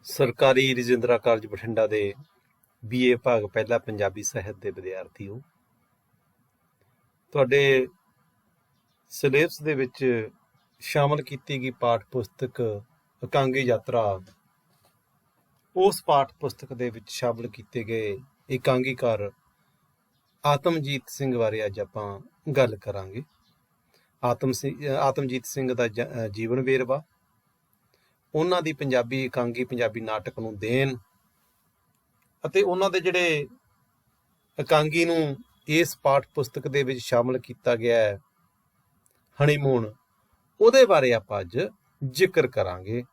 ਸਰਕਾਰੀ ਰਜਿੰਦਰਾ ਕਾਲਜ ਬਠਿੰਡਾ ਦੇ BA ਭਾਗ ਪਹਿਲਾ ਪੰਜਾਬੀ ਸਾਹਿਤ ਦੇ ਵਿਦਿਆਰਥੀਓ, ਤੁਹਾਡੇ ਸਿਲੇਬਸ ਦੇ ਵਿੱਚ ਸ਼ਾਮਲ ਕੀਤੀ ਗਈ ਪਾਠ ਪੁਸਤਕ ਇਕਾਂਗੀ ਯਾਤਰਾ, ਉਸ ਪਾਠ ਪੁਸਤਕ ਦੇ ਵਿੱਚ ਸ਼ਾਮਲ ਕੀਤੇ ਗਏ ਇਕਾਂਗੀਕਾਰ ਆਤਮਜੀਤ ਸਿੰਘ ਬਾਰੇ ਅੱਜ ਆਪਾਂ ਗੱਲ ਕਰਾਂਗੇ। ਆਤਮਜੀਤ ਸਿੰਘ ਦਾ ਜੀਵਨ ਵੇਰਵਾ, ਉਹਨਾਂ ਦੀ ਪੰਜਾਬੀ ਇਕਾਂਗੀ ਪੰਜਾਬੀ ਨਾਟਕ ਨੂੰ ਦੇਣ ਅਤੇ ਉਹਨਾਂ ਦੇ ਜਿਹੜੇ ਇਕਾਂਗੀ ਨੂੰ ਇਸ ਪਾਠ ਪੁਸਤਕ ਦੇ ਵਿੱਚ ਸ਼ਾਮਲ ਕੀਤਾ ਗਿਆ ਹੈ ਹਨੀਮੂਨ, ਉਹਦੇ ਬਾਰੇ ਆਪਾਂ ਅੱਜ ਜ਼ਿਕਰ ਕਰਾਂਗੇ,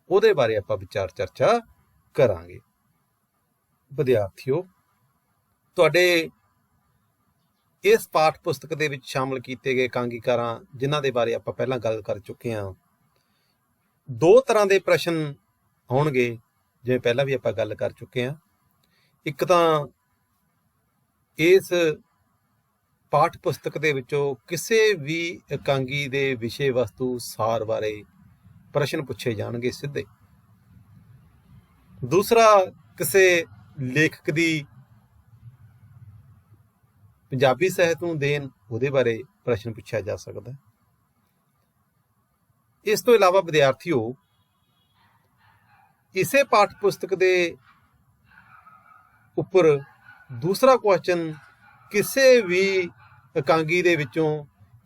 ਉਹਦੇ ਬਾਰੇ ਆਪਾਂ ਵਿਚਾਰ ਚਰਚਾ ਕਰਾਂਗੇ। ਵਿਦਿਆਰਥੀਓ, ਤੁਹਾਡੇ ਇਸ ਪਾਠ ਪੁਸਤਕ ਦੇ ਵਿੱਚ ਸ਼ਾਮਲ ਕੀਤੇ ਗਏ ਇਕਾਂਗੀਕਾਰਾਂ ਜਿਨ੍ਹਾਂ ਦੇ ਬਾਰੇ ਆਪਾਂ ਪਹਿਲਾਂ ਗੱਲ ਕਰ ਚੁੱਕੇ ਹਾਂ, ਦੋ ਤਰ੍ਹਾਂ ਦੇ ਪ੍ਰਸ਼ਨ ਆਉਣਗੇ, ਜਿਵੇਂ ਪਹਿਲਾਂ ਵੀ ਆਪਾਂ ਗੱਲ ਕਰ ਚੁੱਕੇ ਹਾਂ। ਇੱਕ ਤਾਂ ਇਸ ਪਾਠ ਪੁਸਤਕ ਦੇ ਵਿੱਚੋਂ ਕਿਸੇ ਵੀ ਇਕਾਂਗੀ ਦੇ ਵਿਸ਼ੇ ਵਸਤੂ ਸਾਰ ਬਾਰੇ ਪ੍ਰਸ਼ਨ ਪੁੱਛੇ ਜਾਣਗੇ ਸਿੱਧੇ। ਦੂਸਰਾ, ਕਿਸੇ ਲੇਖਕ ਦੀ ਪੰਜਾਬੀ ਸਾਹਿਤ ਨੂੰ ਦੇਣ, ਉਹਦੇ ਬਾਰੇ ਪ੍ਰਸ਼ਨ ਪੁੱਛਿਆ ਜਾ ਸਕਦਾ। ਇਸ ਤੋਂ ਇਲਾਵਾ ਵਿਦਿਆਰਥੀਓ, ਇਸੇ ਪਾਠ ਪੁਸਤਕ ਦੇ ਉੱਪਰ ਦੂਸਰਾ ਕੁਐਸਚਨ ਕਿਸੇ ਵੀ ਇਕਾਂਗੀ ਦੇ ਵਿੱਚੋਂ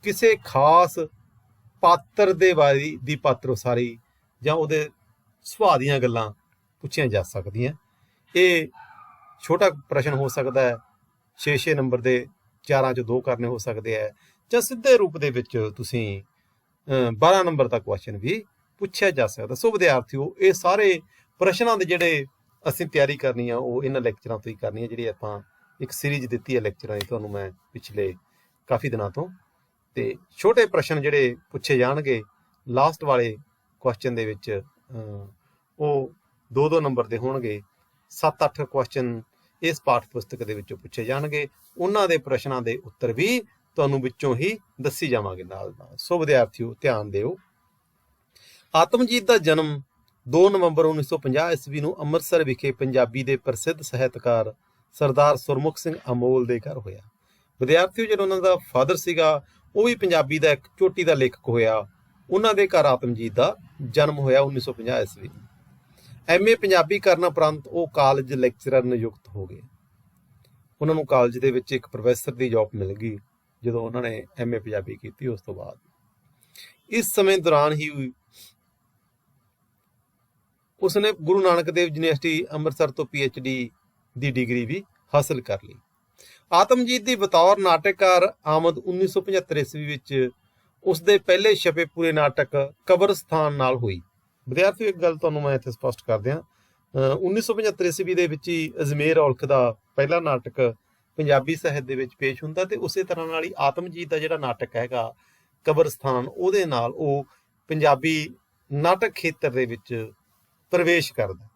ਕਿਸੇ ਖਾਸ ਪਾਤਰ ਦੇ ਬਾਰੇ ਦੀ ਪਾਤਰ ਉਸਾਰੀ ਜਾਂ ਉਹਦੇ ਸੁਭਾਅ ਦੀਆਂ ਗੱਲਾਂ ਪੁੱਛੀਆਂ ਜਾ ਸਕਦੀਆਂ। ਇਹ ਛੋਟਾ ਪ੍ਰਸ਼ਨ ਹੋ ਸਕਦਾ ਹੈ, 6 ਨੰਬਰ ਦੇ 4 'ਚੋਂ 2 ਕਰਨੇ ਹੋ ਸਕਦੇ ਹੈ, ਜਾਂ ਸਿੱਧੇ ਰੂਪ ਦੇ ਵਿੱਚ ਤੁਸੀਂ 12 ਨੰਬਰ ਦਾ ਕੁਐਸਚਨ ਵੀ ਪੁੱਛਿਆ ਜਾ ਸਕਦਾ। ਸੋ ਵਿਦਿਆਰਥੀਓ, ਇਹ ਸਾਰੇ ਪ੍ਰਸ਼ਨਾਂ ਦੇ ਜਿਹੜੇ ਅਸੀਂ ਤਿਆਰੀ ਕਰਨੀ ਆ ਉਹ ਇਹਨਾਂ ਲੈਕਚਰਾਂ ਤੋਂ ਹੀ ਕਰਨੀ ਹੈ, ਜਿਹੜੀ ਆਪਾਂ ਇੱਕ ਸੀਰੀਜ਼ ਦਿੱਤੀ ਹੈ ਲੈਕਚਰਾਂ ਦੀ ਤੁਹਾਨੂੰ ਮੈਂ ਪਿਛਲੇ ਕਾਫੀ ਦਿਨਾਂ ਤੋਂ। ਤੇ ਛੋਟੇ ਪ੍ਰਸ਼ਨ ਜਿਹੜੇ ਪੁੱਛੇ ਜਾਣਗੇ ਲਾਸਟ ਵਾਲੇ ਕੁਐਸਚਨ ਦੇ ਵਿੱਚ, ਉਹ 2-2 ਨੰਬਰ ਦੇ ਹੋਣਗੇ। 7-8 ਕੁਐਸਚਨ ਇਸ ਪਾਠ ਪੁਸਤਕ ਦੇ ਵਿੱਚੋਂ ਪੁੱਛੇ ਜਾਣਗੇ, ਉਹਨਾਂ ਦੇ ਪ੍ਰਸ਼ਨਾਂ ਦੇ ਉੱਤਰ ਵੀ ਤੁਹਾਨੂੰ ਵਿੱਚੋਂ ਹੀ ਦੱਸੀ ਜਾਵਾਂਗੇ ਨਾਲ ਨਾਲ। ਸੋ ਵਿਦਿਆਰਥੀਓ, ਧਿਆਨ ਦਿਓ। ਆਤਮਜੀਤ ਦਾ ਜਨਮ 2 ਨਵੰਬਰ 1950 ਈਸਵੀ ਨੂੰ ਅੰਮ੍ਰਿਤਸਰ ਵਿਖੇ ਪੰਜਾਬੀ ਦੇ ਪ੍ਰਸਿੱਧ ਸਾਹਿਤਕਾਰ ਸਰਦਾਰ ਸੁਰਮੁਖ ਸਿੰਘ ਅਮੋਲ ਦੇ ਘਰ ਹੋਇਆ। ਵਿਦਿਆਰਥੀਓ, ਜਿਹੜਾ ਉਹਨਾਂ ਦਾ ਫਾਦਰ ਸੀਗਾ ਉਹ ਵੀ ਪੰਜਾਬੀ ਦਾ ਇੱਕ ਚੋਟੀ ਦਾ ਲੇਖਕ ਹੋਇਆ। ਉਹਨਾਂ ਦੇ ਘਰ ਆਤਮਜੀਤ ਦਾ ਜਨਮ ਹੋਇਆ 1950 ਈਸਵੀ ਨੂੰ। MA ਪੰਜਾਬੀ ਕਰਨ ਉਪਰੰਤ ਉਹ ਕਾਲਜ ਲੈਕਚਰਰ ਨਿਯੁਕਤ ਹੋ ਗਏ। ਉਹਨਾਂ ਨੂੰ ਕਾਲਜ ਦੇ ਵਿੱਚ ਇੱਕ ਪ੍ਰੋਫੈਸਰ ਦੀ ਜੌਬ ਮਿਲ ਗਈ ਜਦੋਂ ਉਹਨਾਂ ਨੇ MA ਪੰਜਾਬੀ ਕੀਤੀ। ਉਸ ਤੋਂ ਬਾਅਦ ਇਸ ਸਮੇਂ ਦੌਰਾਨ ਹੀ ਉਸਨੇ ਗੁਰੂ ਨਾਨਕ ਦੇਵ ਯੂਨੀਵਰਸਿਟੀ ਅੰਮ੍ਰਿਤਸਰ ਤੋਂ PhD ਦੀ ਡਿਗਰੀ ਵੀ ਹਾਸਲ ਕਰ ਲਈ। ਆਤਮਜੀਤ ਦੀ ਬਤੌਰ ਨਾਟਕਕਾਰ ਆਮਦ 1975 ਈਸਵੀ ਵਿੱਚ ਉਸਦੇ ਪਹਿਲੇ ਛਪੇ ਪੂਰੇ ਨਾਟਕ ਕਬਰਸਤਾਨ ਨਾਲ ਹੋਈ। ਵਿਦਿਆਰਥੀਓ, ਇੱਕ ਗੱਲ ਤੁਹਾਨੂੰ ਮੈਂ ਇੱਥੇ ਸਪਸ਼ਟ ਕਰ ਦਿਆਂ, 1975 ਈਸਵੀ ਦੇ ਵਿੱਚ ਹੀ ਅਜਮੇਰ ਔਲਖ ਦਾ ਪਹਿਲਾ ਨਾਟਕ ਪੰਜਾਬੀ ਸਾਹਿਤ ਦੇ ਵਿੱਚ ਪੇਸ਼ ਹੁੰਦਾ, ਤੇ ਉਸੇ ਤਰ੍ਹਾਂ ਨਾਲ ਹੀ ਆਤਮਜੀਤ ਦਾ ਜਿਹੜਾ ਨਾਟਕ ਹੈਗਾ ਕਬਰਸਤਾਨ, ਉਹਦੇ ਨਾਲ ਉਹ ਪੰਜਾਬੀ ਨਾਟਕ ਖੇਤਰ ਦੇ ਵਿੱਚ ਪ੍ਰਵੇਸ਼ ਕਰਦਾ।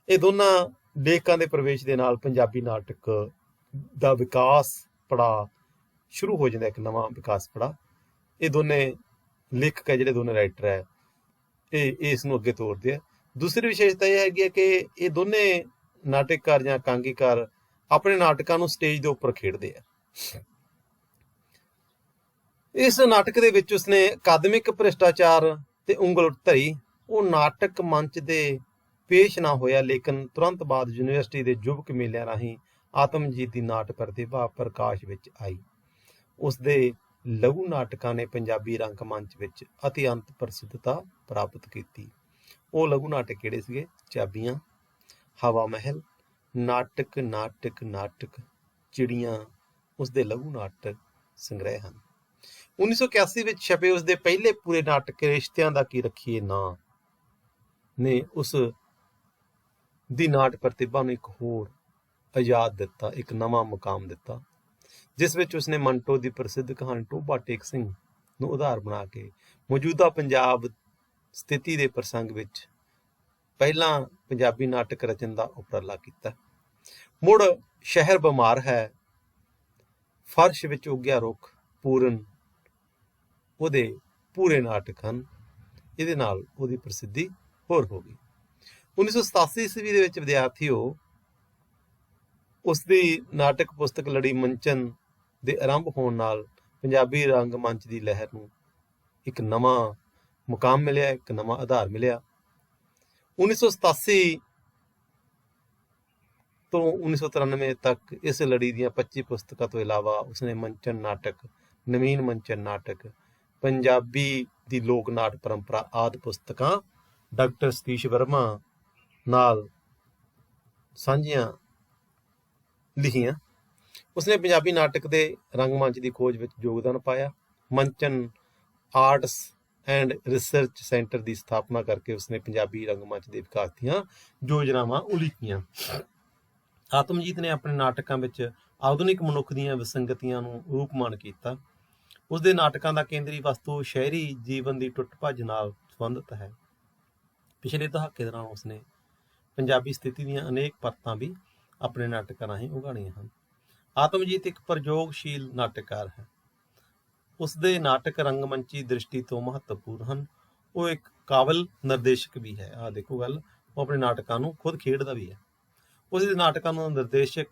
ਇਹ ਦੋਨਾਂ ਲੇਖਕਾਂ ਦੇ ਪ੍ਰਵੇਸ਼ ਦੇ ਨਾਲ ਪੰਜਾਬੀ ਨਾਟਕ ਦਾ ਵਿਕਾਸ ਪੜਾਅ ਸ਼ੁਰੂ ਹੋ ਜਾਂਦਾ, ਇੱਕ ਨਵਾਂ ਵਿਕਾਸ ਪੜਾਅ। ਇਹ ਦੋਨੇ ਲੇਖਕ ਹੈ, ਜਿਹੜੇ ਦੋਨੇ ਰਾਈਟਰ ਹੈ, ਇਹ ਇਸ ਨੂੰ ਅੱਗੇ ਤੋਰਦੇ ਆ। ਦੂਸਰੀ ਵਿਸ਼ੇਸ਼ਤਾ ਇਹ ਹੈਗੀ ਹੈ ਕਿ ਇਹ ਦੋਨੇ ਨਾਟਕਕਾਰ ਜਾਂ ਇਕਾਂਗੀਕਾਰ ਆਪਣੇ ਨਾਟਕਾਂ ਨੂੰ ਸਟੇਜ ਦੇ ਉੱਪਰ ਖੇਡਦੇ ਆ। ਇਸ ਨਾਟਕ ਦੇ ਵਿੱਚ ਉਸਨੇ ਅਕਾਦਮਿਕ ਭ੍ਰਿਸ਼ਟਾਚਾਰ ਤੇ ਉਂਗਲ ਧਰੀ। ਉਹ ਨਾਟਕ ਮੰਚ ਦੇ ਪੇਸ਼ ਨਾ ਹੋਇਆ, ਲੇਕਿਨ ਤੁਰੰਤ ਬਾਅਦ ਯੂਨੀਵਰਸਿਟੀ ਦੇ ਯੁਵਕ ਮੇਲਿਆਂ ਰਾਹੀਂ ਆਤਮਜੀਤ ਦੀ ਨਾਟ ਪ੍ਰਤਿਭਾ ਪ੍ਰਕਾਸ਼ ਵਿੱਚ ਆਈ। ਉਸਦੇ ਲਘੂ ਨਾਟਕਾਂ ਨੇ ਪੰਜਾਬੀ ਰੰਗ ਮੰਚ ਵਿੱਚ ਅਤਿਅੰਤ ਪ੍ਰਸਿੱਧਤਾ ਪ੍ਰਾਪਤ ਕੀਤੀ। ਉਹ ਲਘੂ ਨਾਟਕ ਕਿਹੜੇ ਸੀਗੇ? ਚਾਬੀਆਂ, ਹਵਾ ਮਹਿਲ, ਨਾਟਕ ਨਾਟਕ ਨਾਟਕ, ਚਿੜੀਆਂ ਉਸਦੇ ਲਘੂ ਨਾਟਕ ਸੰਗ੍ਰਹਿ ਹਨ। 1981 ਵਿੱਚ ਛਪੇ ਉਸਦੇ ਪਹਿਲੇ ਪੂਰੇ ਨਾਟਕ ਰਿਸ਼ਤਿਆਂ ਦਾ ਕੀ ਰੱਖੀਏ ਨਾਂ ਨੇ ਉਸ ਦੀ ਨਾਟ ਪ੍ਰਤਿਭਾ ਨੂੰ ਇੱਕ ਹੋਰ ਆਜ਼ਾਦ ਦਿੱਤਾ, ਇੱਕ ਨਵਾਂ ਮੁਕਾਮ ਦਿੱਤਾ, ਜਿਸ ਵਿੱਚ ਉਸਨੇ ਮੰਟੋ ਦੀ ਪ੍ਰਸਿੱਧ ਕਹਾਣੀ ਟੋਭਾ ਟੇਕ ਸਿੰਘ ਨੂੰ ਆਧਾਰ ਬਣਾ ਕੇ ਮੌਜੂਦਾ ਪੰਜਾਬ ਸਥਿਤੀ ਦੇ ਪ੍ਰਸੰਗ ਵਿੱਚ ਪਹਿਲਾਂ ਪੰਜਾਬੀ ਨਾਟਕ ਰਚਨ ਦਾ ਉਪਰਾਲਾ ਕੀਤਾ। ਮੁੜ ਸ਼ਹਿਰ ਬਿਮਾਰ ਹੈ, ਫਰਸ਼ ਵਿੱਚ ਉੱਗਿਆ ਰੁੱਖ, ਪੂਰਨ ਉਹਦੇ ਪੂਰੇ ਨਾਟਕ ਹਨ। ਇਹਦੇ ਨਾਲ ਉਹਦੀ ਪ੍ਰਸਿੱਧੀ ਹੋਰ ਹੋ ਗਈ। 1987 ਈਸਵੀ ਦੇ ਵਿੱਚ ਵਿਦਿਆਰਥੀਓ ਉਸ ਦੀ ਨਾਟਕ ਪੁਸਤਕ ਲੜੀ ਮੰਚਨ ਦੇ ਆਰੰਭ ਹੋਣ ਨਾਲ ਪੰਜਾਬੀ ਰੰਗਮੰਚ ਦੀ ਲਹਿਰ ਨੂੰ ਇੱਕ ਨਵਾਂ ਮੁਕਾਮ ਮਿਲਿਆ, ਇੱਕ ਨਵਾਂ ਆਧਾਰ ਮਿਲਿਆ। 1987 ਤੋਂ 1993 ਤੱਕ ਇਸ ਲੜੀ ਦੀਆਂ 25 ਪੁਸਤਕਾਂ ਤੋਂ ਇਲਾਵਾ ਉਸਨੇ ਮੰਚਨ ਨਾਟਕ, ਨਵੀਨ ਮੰਚਨ ਨਾਟਕ, ਪੰਜਾਬੀ ਦੀ ਲੋਕ ਨਾਟ ਪਰੰਪਰਾ ਆਦਿ ਪੁਸਤਕਾਂ ਡਾਕਟਰ ਸਤੀਸ਼ ਵਰਮਾ ਨਾਲ ਸਾਂਝੀਆਂ ਲਿਖੀਆਂ। ਉਸਨੇ ਪੰਜਾਬੀ ਨਾਟਕ ਦੇ ਰੰਗਮੰਚ ਦੀ ਖੋਜ ਵਿੱਚ ਯੋਗਦਾਨ ਪਾਇਆ। ਮੰਚਨ ਆਰਟਸ ਐਂਡ ਰਿਸਰਚ ਸੈਂਟਰ ਦੀ ਸਥਾਪਨਾ ਕਰਕੇ ਉਸਨੇ ਪੰਜਾਬੀ ਰੰਗਮੰਚ ਦੇ ਵਿਕਾਸ ਦੀਆਂ ਯੋਜਨਾਵਾਂ ਉਲੀਕੀਆਂ। ਆਤਮਜੀਤ ਨੇ ਆਪਣੇ ਨਾਟਕਾਂ ਵਿੱਚ ਆਧੁਨਿਕ ਮਨੁੱਖ ਦੀਆਂ ਵਿਸੰਗਤੀਆਂ ਨੂੰ ਰੂਪਮਾਨ ਕੀਤਾ। ਉਸਦੇ ਨਾਟਕਾਂ ਦਾ ਕੇਂਦਰੀ ਵਸਤੂ ਸ਼ਹਿਰੀ ਜੀਵਨ ਦੀ ਟੁੱਟ ਭੱਜ ਨਾਲ ਸੰਬੰਧਿਤ ਹੈ। ਪਿਛਲੇ ਦਹਾਕੇ ਦੌਰਾਨ ਉਸਨੇ ਪੰਜਾਬੀ ਸਥਿਤੀ ਦੀਆਂ ਅਨੇਕ ਪਰਤਾਂ ਵੀ ਆਪਣੇ ਨਾਟਕਾਂ ਰਾਹੀਂ ਉਗਾੜੀਆਂ ਹਨ। ਆਤਮਜੀਤ ਇੱਕ ਪ੍ਰਯੋਗਸ਼ੀਲ ਨਾਟਕਕਾਰ ਹੈ। ਉਸਦੇ ਨਾਟਕ ਰੰਗਮੰਚੀ ਦ੍ਰਿਸ਼ਟੀ ਤੋਂ ਮਹੱਤਵਪੂਰਨ ਹਨ। ਉਹ ਇੱਕ ਕਾਬਲ ਨਿਰਦੇਸ਼ਕ ਵੀ ਹੈ। ਆਹ ਦੇਖੋ ਗੱਲ, ਉਹ ਆਪਣੇ ਨਾਟਕਾਂ ਨੂੰ ਖੁਦ ਖੇਡਦਾ ਵੀ ਹੈ। ਉਸਦੇ ਨਾਟਕਾਂ ਨੂੰ ਨਿਰਦੇਸ਼ਕ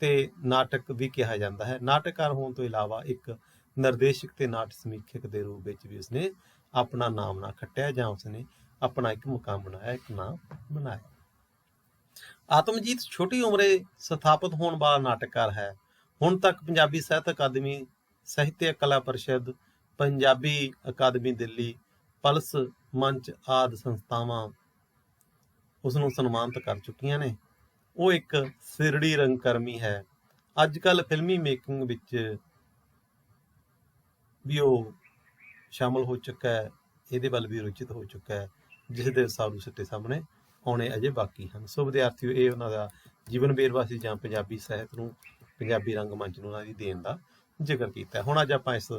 ਤੇ ਨਾਟਕ ਵੀ ਕਿਹਾ ਜਾਂਦਾ ਹੈ। ਨਾਟਕਕਾਰ ਹੋਣ ਤੋਂ ਇਲਾਵਾ ਇੱਕ ਨਿਰਦੇਸ਼ਕ ਤੇ ਨਾਟਕ ਸਮੀਖਕ ਦੇ ਰੂਪ ਵਿੱਚ ਵੀ ਉਸਨੇ ਆਪਣਾ ਨਾਮ ਨਾ ਖੱਟਿਆ ਜਾਂ ਉਸਨੇ ਆਪਣਾ ਇੱਕ ਮੁਕਾਮ ਬਣਾਇਆ, ਇੱਕ ਨਾਮ ਬਣਾਇਆ। ਆਤਮਜੀਤ ਛੋਟੀ ਉਮਰੇ ਸਥਾਪਿਤ ਹੋਣ ਵਾਲਾ ਨਾਟਕਕਾਰ ਹੈ। ਹੁਣ ਤੱਕ ਪੰਜਾਬੀ ਸਾਹਿਤ ਅਕਾਦਮੀ, ਸਾਹਿਤਿਕ ਕਲਾ ਪਰਿਸ਼ਦ, ਪੰਜਾਬੀ ਅਕਾਦਮੀ ਦਿੱਲੀ, ਪਲਸ ਮੰਚ ਆਦਿ ਸੰਸਥਾਵਾਂ ਉਸ ਨੂੰ ਸਨਮਾਨਿਤ ਕਰ ਚੁੱਕੀਆਂ ਨੇ। ਉਹ ਇੱਕ ਸਿਰੜੀ ਰੰਗਕਰਮੀ ਹੈ। ਅੱਜ ਕੱਲ੍ਹ ਫਿਲਮੀ ਮੇਕਿੰਗ ਵਿੱਚ ਵੀ ਉਹ ਸ਼ਾਮਲ ਹੋ ਚੁੱਕਾ ਹੈ, ਇਹਦੇ ਵੱਲ ਵੀ ਰੁਚਿਤ ਹੋ ਚੁੱਕਾ ਹੈ, ਜਿਸ ਦੇ ਸਾਰੂ ਸਿੱਟੇ ਸਾਹਮਣੇ ਆਉਣੇ ਅਜੇ ਬਾਕੀ ਹਨ। ਸੋ ਵਿਦਿਆਰਥੀਓ, ਇਹ ਉਹਨਾਂ ਦਾ ਜੀਵਨ ਵੇਰਵਾ ਸੀ ਜਾਂ ਪੰਜਾਬੀ ਸਾਹਿਤ ਨੂੰ, ਪੰਜਾਬੀ ਰੰਗਮੰਚ ਨੂੰ ਉਹਨਾਂ ਦੀ ਦੇਣ ਦਾ ਜ਼ਿਕਰ ਕੀਤਾ। ਹੁਣ ਅੱਜ ਆਪਾਂ ਇਸ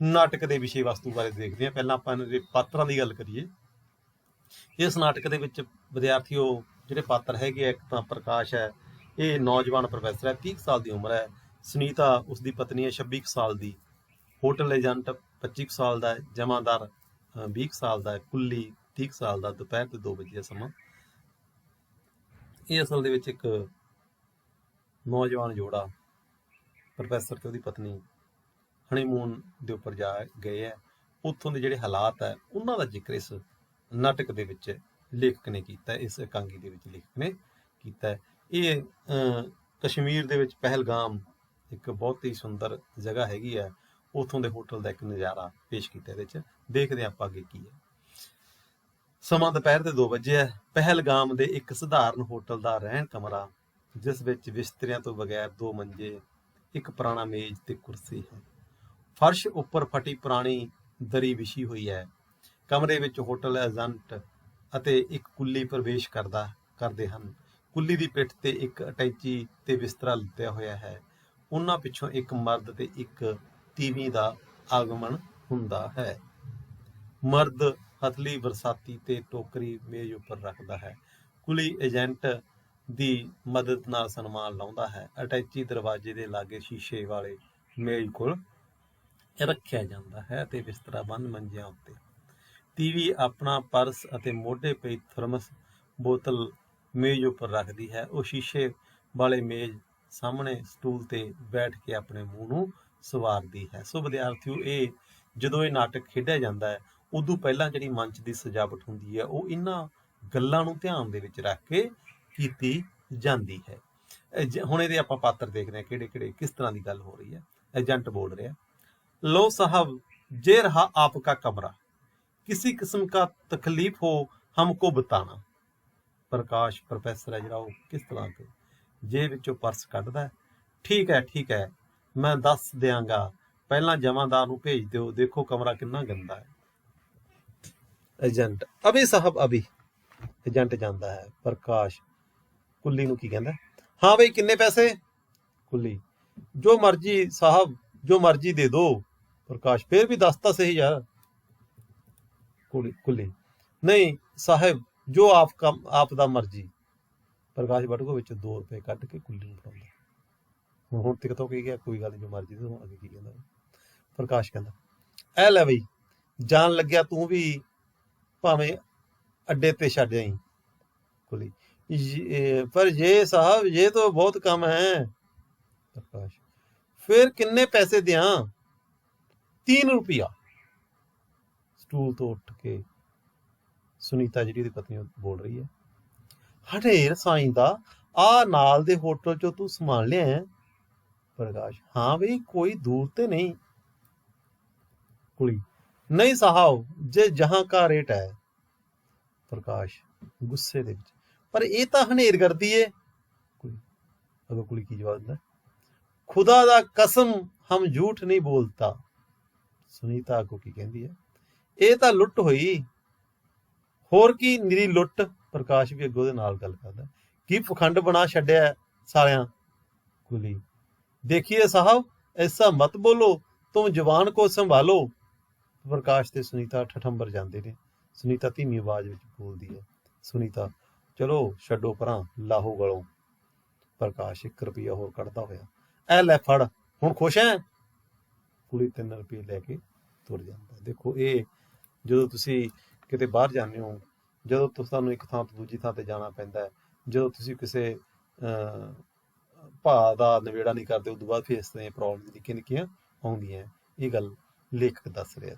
ਨਾਟਕ ਦੇ ਵਿਸ਼ੇ ਵਸਤੂ ਬਾਰੇ ਦੇਖਦੇ ਹਾਂ। ਪਹਿਲਾਂ ਆਪਾਂ ਇਹਨਾਂ ਦੇ ਪਾਤਰਾਂ ਦੀ ਗੱਲ ਕਰੀਏ। ਇਸ ਨਾਟਕ ਦੇ ਵਿੱਚ ਵਿਦਿਆਰਥੀਓ ਜਿਹੜੇ ਪਾਤਰ ਹੈਗੇ ਆ, ਇੱਕ ਤਾਂ ਪ੍ਰਕਾਸ਼ ਹੈ, ਇਹ ਨੌਜਵਾਨ ਪ੍ਰੋਫੈਸਰ ਹੈ, 30 ਸਾਲ ਦੀ ਉਮਰ ਹੈ। ਸੁਨੀਤਾ ਉਸਦੀ ਪਤਨੀ ਹੈ, 26 ਸਾਲ ਦੀ। ਹੋਟਲ ਏਜੰਟ 25 ਸਾਲ ਦਾ ਹੈ। ਜਮਾਦਾਰ 20 ਸਾਲ ਦਾ ਹੈ। ਕੁੱਲੀ 30 ਸਾਲ ਦਾ। ਦੁਪਹਿਰ ਦੇ 2 ਵਜੇ ਦਾ ਸਮਾਂ। ਇਹ ਅਸਲ ਦੇ ਵਿੱਚ ਇੱਕ ਨੌਜਵਾਨ ਜੋੜਾ, ਪ੍ਰੋਫੈਸਰ ਤੇ ਉਹਦੀ ਪਤਨੀ ਹਨੀਮੂਨ ਦੇ ਉੱਪਰ ਜਾ ਗਏ ਹੈ। ਉੱਥੋਂ ਦੇ ਜਿਹੜੇ ਹਾਲਾਤ ਹੈ ਉਹਨਾਂ ਦਾ ਜ਼ਿਕਰ ਇਸ ਨਾਟਕ ਦੇ ਵਿੱਚ ਲੇਖਕ ਨੇ ਕੀਤਾ, ਇਸ ਇਕਾਂਗੀ ਦੇ ਵਿੱਚ ਲੇਖਕ ਨੇ ਕੀਤਾ। ਇਹ ਕਸ਼ਮੀਰ ਦੇ ਵਿੱਚ ਪਹਿਲਗਾਮ ਇੱਕ ਬਹੁਤ ਹੀ ਸੁੰਦਰ ਜਗ੍ਹਾ ਹੈਗੀ ਹੈ। ਉੱਥੋਂ ਦੇ ਹੋਟਲ ਦਾ ਇੱਕ ਨਜ਼ਾਰਾ ਪੇਸ਼ ਕੀਤਾ ਇਹਦੇ ਵਿੱਚ। ਦੇਖਦੇ ਆਪਾਂ ਅੱਗੇ ਕੀ ਹੈ। ਸਮਾਂ ਦੁਪਹਿਰ ਦੇ 2 ਵਜੇ ਹੈ। ਪਹਿਲਗਾਮ ਦੇ ਇੱਕ ਸਧਾਰਨ ਹੋਟਲ ਦਾ ਰਹਿਣ ਕਮਰਾ, ਜਿਸ ਵਿੱਚ ਬਿਸਤਰਿਆਂ ਤੋਂ ਬਗੈਰ 2 ਮੰਜੇ, ਇੱਕ ਪੁਰਾਣਾ ਮੇਜ਼ ਤੇ ਕੁਰਸੀ ਹੈ। ਫਰਸ਼ ਉੱਪਰ ਫਟੀ ਪੁਰਾਣੀ ਦਰੀ ਵਿਛੀ ਹੋਈ ਹੈ। ਕਮਰੇ ਵਿੱਚ ਹੋਟਲ ਏਜੰਟ ਅਤੇ ਇੱਕ ਕੁੱਲੀ ਪ੍ਰਵੇਸ਼ ਕਰਦੇ ਹਨ। ਕੁੱਲੀ ਦੀ ਪਿੱਠ ਤੇ ਇੱਕ ਅਟੈਚੀ ਤੇ ਬਿਸਤਰਾ ਲੱਦਿਆ ਹੋਇਆ ਹੈ। ਉਹਨਾਂ ਪਿੱਛੋਂ ਇੱਕ ਮਰਦ ਤੇ ਇੱਕ ਤੀਵੀਂ ਦਾ ਆਗਮਨ ਹੁੰਦਾ ਹੈ। ਮਰਦ ਹਥਲੀ ਬਰਸਾਤੀ ਤੇ ਟੋਕਰੀ ਮੇਜ਼ ਉੱਪਰ ਰੱਖਦਾ ਹੈ। ਕੁਲੀ ਏਜੰਟ ਦੀ ਮਦਦ ਨਾਲ ਸਨਮਾਨ ਲਾਉਂਦਾ ਹੈ। ਅਟੈਚੀ ਦਰਵਾਜ਼ੇ ਦੇ ਲਾਗੇ ਸ਼ੀਸ਼ੇ ਵਾਲੇ ਮੇਜ਼ ਕੋਲ ਰੱਖਿਆ ਜਾਂਦਾ ਹੈ ਅਤੇ ਬਿਸਤਰਾ ਬੰਦ ਮੰਜਿਆਂ ਉੱਤੇ। ਤੀਵੀਂ ਆਪਣਾ ਪਰਸ ਅਤੇ ਮੋਢੇ ਪਈ ਥਰਮਸ ਬੋਤਲ ਮੇਜ਼ ਉੱਪਰ ਰੱਖਦੀ ਹੈ। ਉਹ ਸ਼ੀਸ਼ੇ ਵਾਲੇ ਮੇਜ਼ ਸਾਹਮਣੇ ਸਟੂਲ ਤੇ ਬੈਠ ਕੇ ਆਪਣੇ ਮੂੰਹ ਨੂੰ ਸਵਾਰਦੀ ਹੈ। ਸੋ ਵਿਦਿਆਰਥੀਓ, ਇਹ ਜਦੋਂ ਇਹ ਨਾਟਕ ਖੇਡਿਆ ਜਾਂਦਾ ਹੈ, ਉਦੋਂ ਪਹਿਲਾਂ ਜਿਹੜੀ ਮੰਚ ਦੀ ਸਜਾਵਟ ਹੁੰਦੀ ਹੈ ਉਹ ਇਹਨਾਂ ਗੱਲਾਂ ਨੂੰ ਧਿਆਨ ਦੇ ਵਿੱਚ ਰੱਖ ਕੇ ਕੀਤੀ ਜਾਂਦੀ ਹੈ। ਹੁਣ ਇਹਦੇ ਆਪਾਂ ਪਾਤਰ ਦੇਖਦੇ ਹਾਂ ਕਿਹੜੇ ਕਿਹੜੇ, ਕਿਸ ਤਰ੍ਹਾਂ ਦੀ ਗੱਲ ਹੋ ਰਹੀ ਹੈ। ਏਜੰਟ ਬੋਲ ਰਿਹਾ, लो साहब, जे रहा आपका कमरा, किसी किस्म का तकलीफ हो हमको बताना। प्रकाश प्रोफेसर है ਜਿਹੜਾ ਉਹ ਕਿਸ ਤਰ੍ਹਾਂ ਕੇ ਜੇਬ ਵਿੱਚੋਂ ਪਰਸ ਕੱਢਦਾ, ਠੀਕ ਹੈ ਮੈਂ ਦੱਸ ਦਿਆਂਗਾ, ਪਹਿਲਾਂ ਜਮਾਦਾਰ ਨੂੰ ਭੇਜ ਦਿਓ, ਦੇਖੋ ਕਮਰਾ ਕਿੰਨਾ ਗੰਦਾ ਹੈ। ਏਜੰਟ, ਅਭੀ ਸਾਹਿਬ ਅਭੀ। ਏਜੰਟ ਜਾਂਦਾ ਹੈ। ਪ੍ਰਕਾਸ਼ ਕੁੱਲੀ ਨੂੰ ਕੀ ਕਹਿੰਦਾ, ਹਾਂ ਬਈ ਕਿੰਨੇ ਪੈਸੇ? ਕੁੱਲੀ, ਜੋ ਮਰਜੀ ਸਾਹਿਬ, ਜੋ ਮਰਜੀ ਦੇ ਦੋ। ਪ੍ਰਕਾਸ਼, ਫਿਰ ਵੀ ਦੱਸ ਤਾਂ ਸਹੀ ਯਾਰ। ਕੁੱਲੀ, ਨਹੀਂ ਸਾਹਿਬ, ਜੋ ਆਪ ਦਾ ਮਰਜੀ। ਪ੍ਰਕਾਸ਼ ਬਟੂਏ ਵਿੱਚ 2 ਰੁਪਏ ਕੱਢ ਕੇ ਕੁੱਲੀ ਨੂੰ ਫੜਾਉਂਦਾ। ਹੁਣ ਤੱਕ ਤਾਂ ਕੀ ਗਿਆ, ਕੋਈ ਗੱਲ ਨਹੀਂ, ਜੋ ਮਰਜੀ ਦੇ। ਅੱਗੇ ਕੀ ਕਹਿੰਦਾ ਪ੍ਰਕਾਸ਼, ਕਹਿੰਦਾ ਐ ਲੈ ਬਈ, ਜਾਣ ਲੱਗਿਆ ਤੂੰ ਵੀ ਭਾਵੇਂ ਅੱਡੇ ਤੇ ਛੱਡ ਆਈ। कुली पर ये साहब ये तो बहुत कम है। प्रकाश फिर किन्ने पैसे दिया? 3 रुपया। स्टूल तो उठ के सुनीता जी दी पत्नी बोल रही है, हठेर साईं दा आ नाल दे होटल चो तू समान लिया है? प्रकाश हाँ बई कोई दूर ते नहीं। कुड़ी नहीं साहब जे जहां का रेट है। प्रकाश गुस्से दे विच पर ये तो हनेर करदी है। कुड़ी अगो कुड़ी की जवाब दिंदा, खुदा दा कसम हम झूठ नहीं बोलता। सुनीता अगो की कहंदी है, ਇਹ ਤਾਂ ਲੁੱਟ ਹੋਈ। ਹੋਰ ਕੀ ਨਿਰੀ ਲੁੱਟ। ਪ੍ਰਕਾਸ਼ ਵੀ ਅੱਗੋਂ ਦੇ ਨਾਲ ਗੱਲ ਕਰਦਾ, ਕੀ ਪਖੰਡ ਬਣਾ ਛੱਡਿਆ ਸਾਲਿਆਂ। ਕੁਲੀ देखिए साहब ऐसा मत बोलो, तुम जवान को संभालो। प्रकाश ते सुनीता ठठंबर जाते ने। सुनीता धीमी आवाज विच बोलदी है, सुनीता चलो छड्डो परां लाहो गलों। प्रकाश 1 रुपया होर कढ़दा होया, ऐ लै फड़ हुण खुश है। कुड़ी 3 रुपये लैके तुर जांदा। देखो ये ਜਦੋਂ ਤੁਸੀਂ ਕਿਤੇ ਬਾਹਰ ਜਾਂਦੇ ਹੋ, ਜਦੋਂ ਤੁਹਾਨੂੰ ਇੱਕ ਥਾਂ ਤੋਂ ਦੂਜੀ ਥਾਂ ਤੇ ਜਾਣਾ ਪੈਂਦਾ ਹੈ, ਜਦੋਂ ਤੁਸੀਂ ਕਿਸੇ ਭਾਅ ਦਾ ਨਿਬੇੜਾ ਨਹੀਂ ਕਰਦੇ, ਉਦੋਂ ਬਾਅਦ ਫਿਰ ਇਸ ਤਰ੍ਹਾਂ ਪ੍ਰੋਬਲਮ ਨਿੱਕੀਆਂ ਨਿੱਕੀਆਂ ਆਉਂਦੀਆਂ। ਇਹ ਗੱਲ ਲੇਖਕ ਦੱਸ ਰਿਹਾ।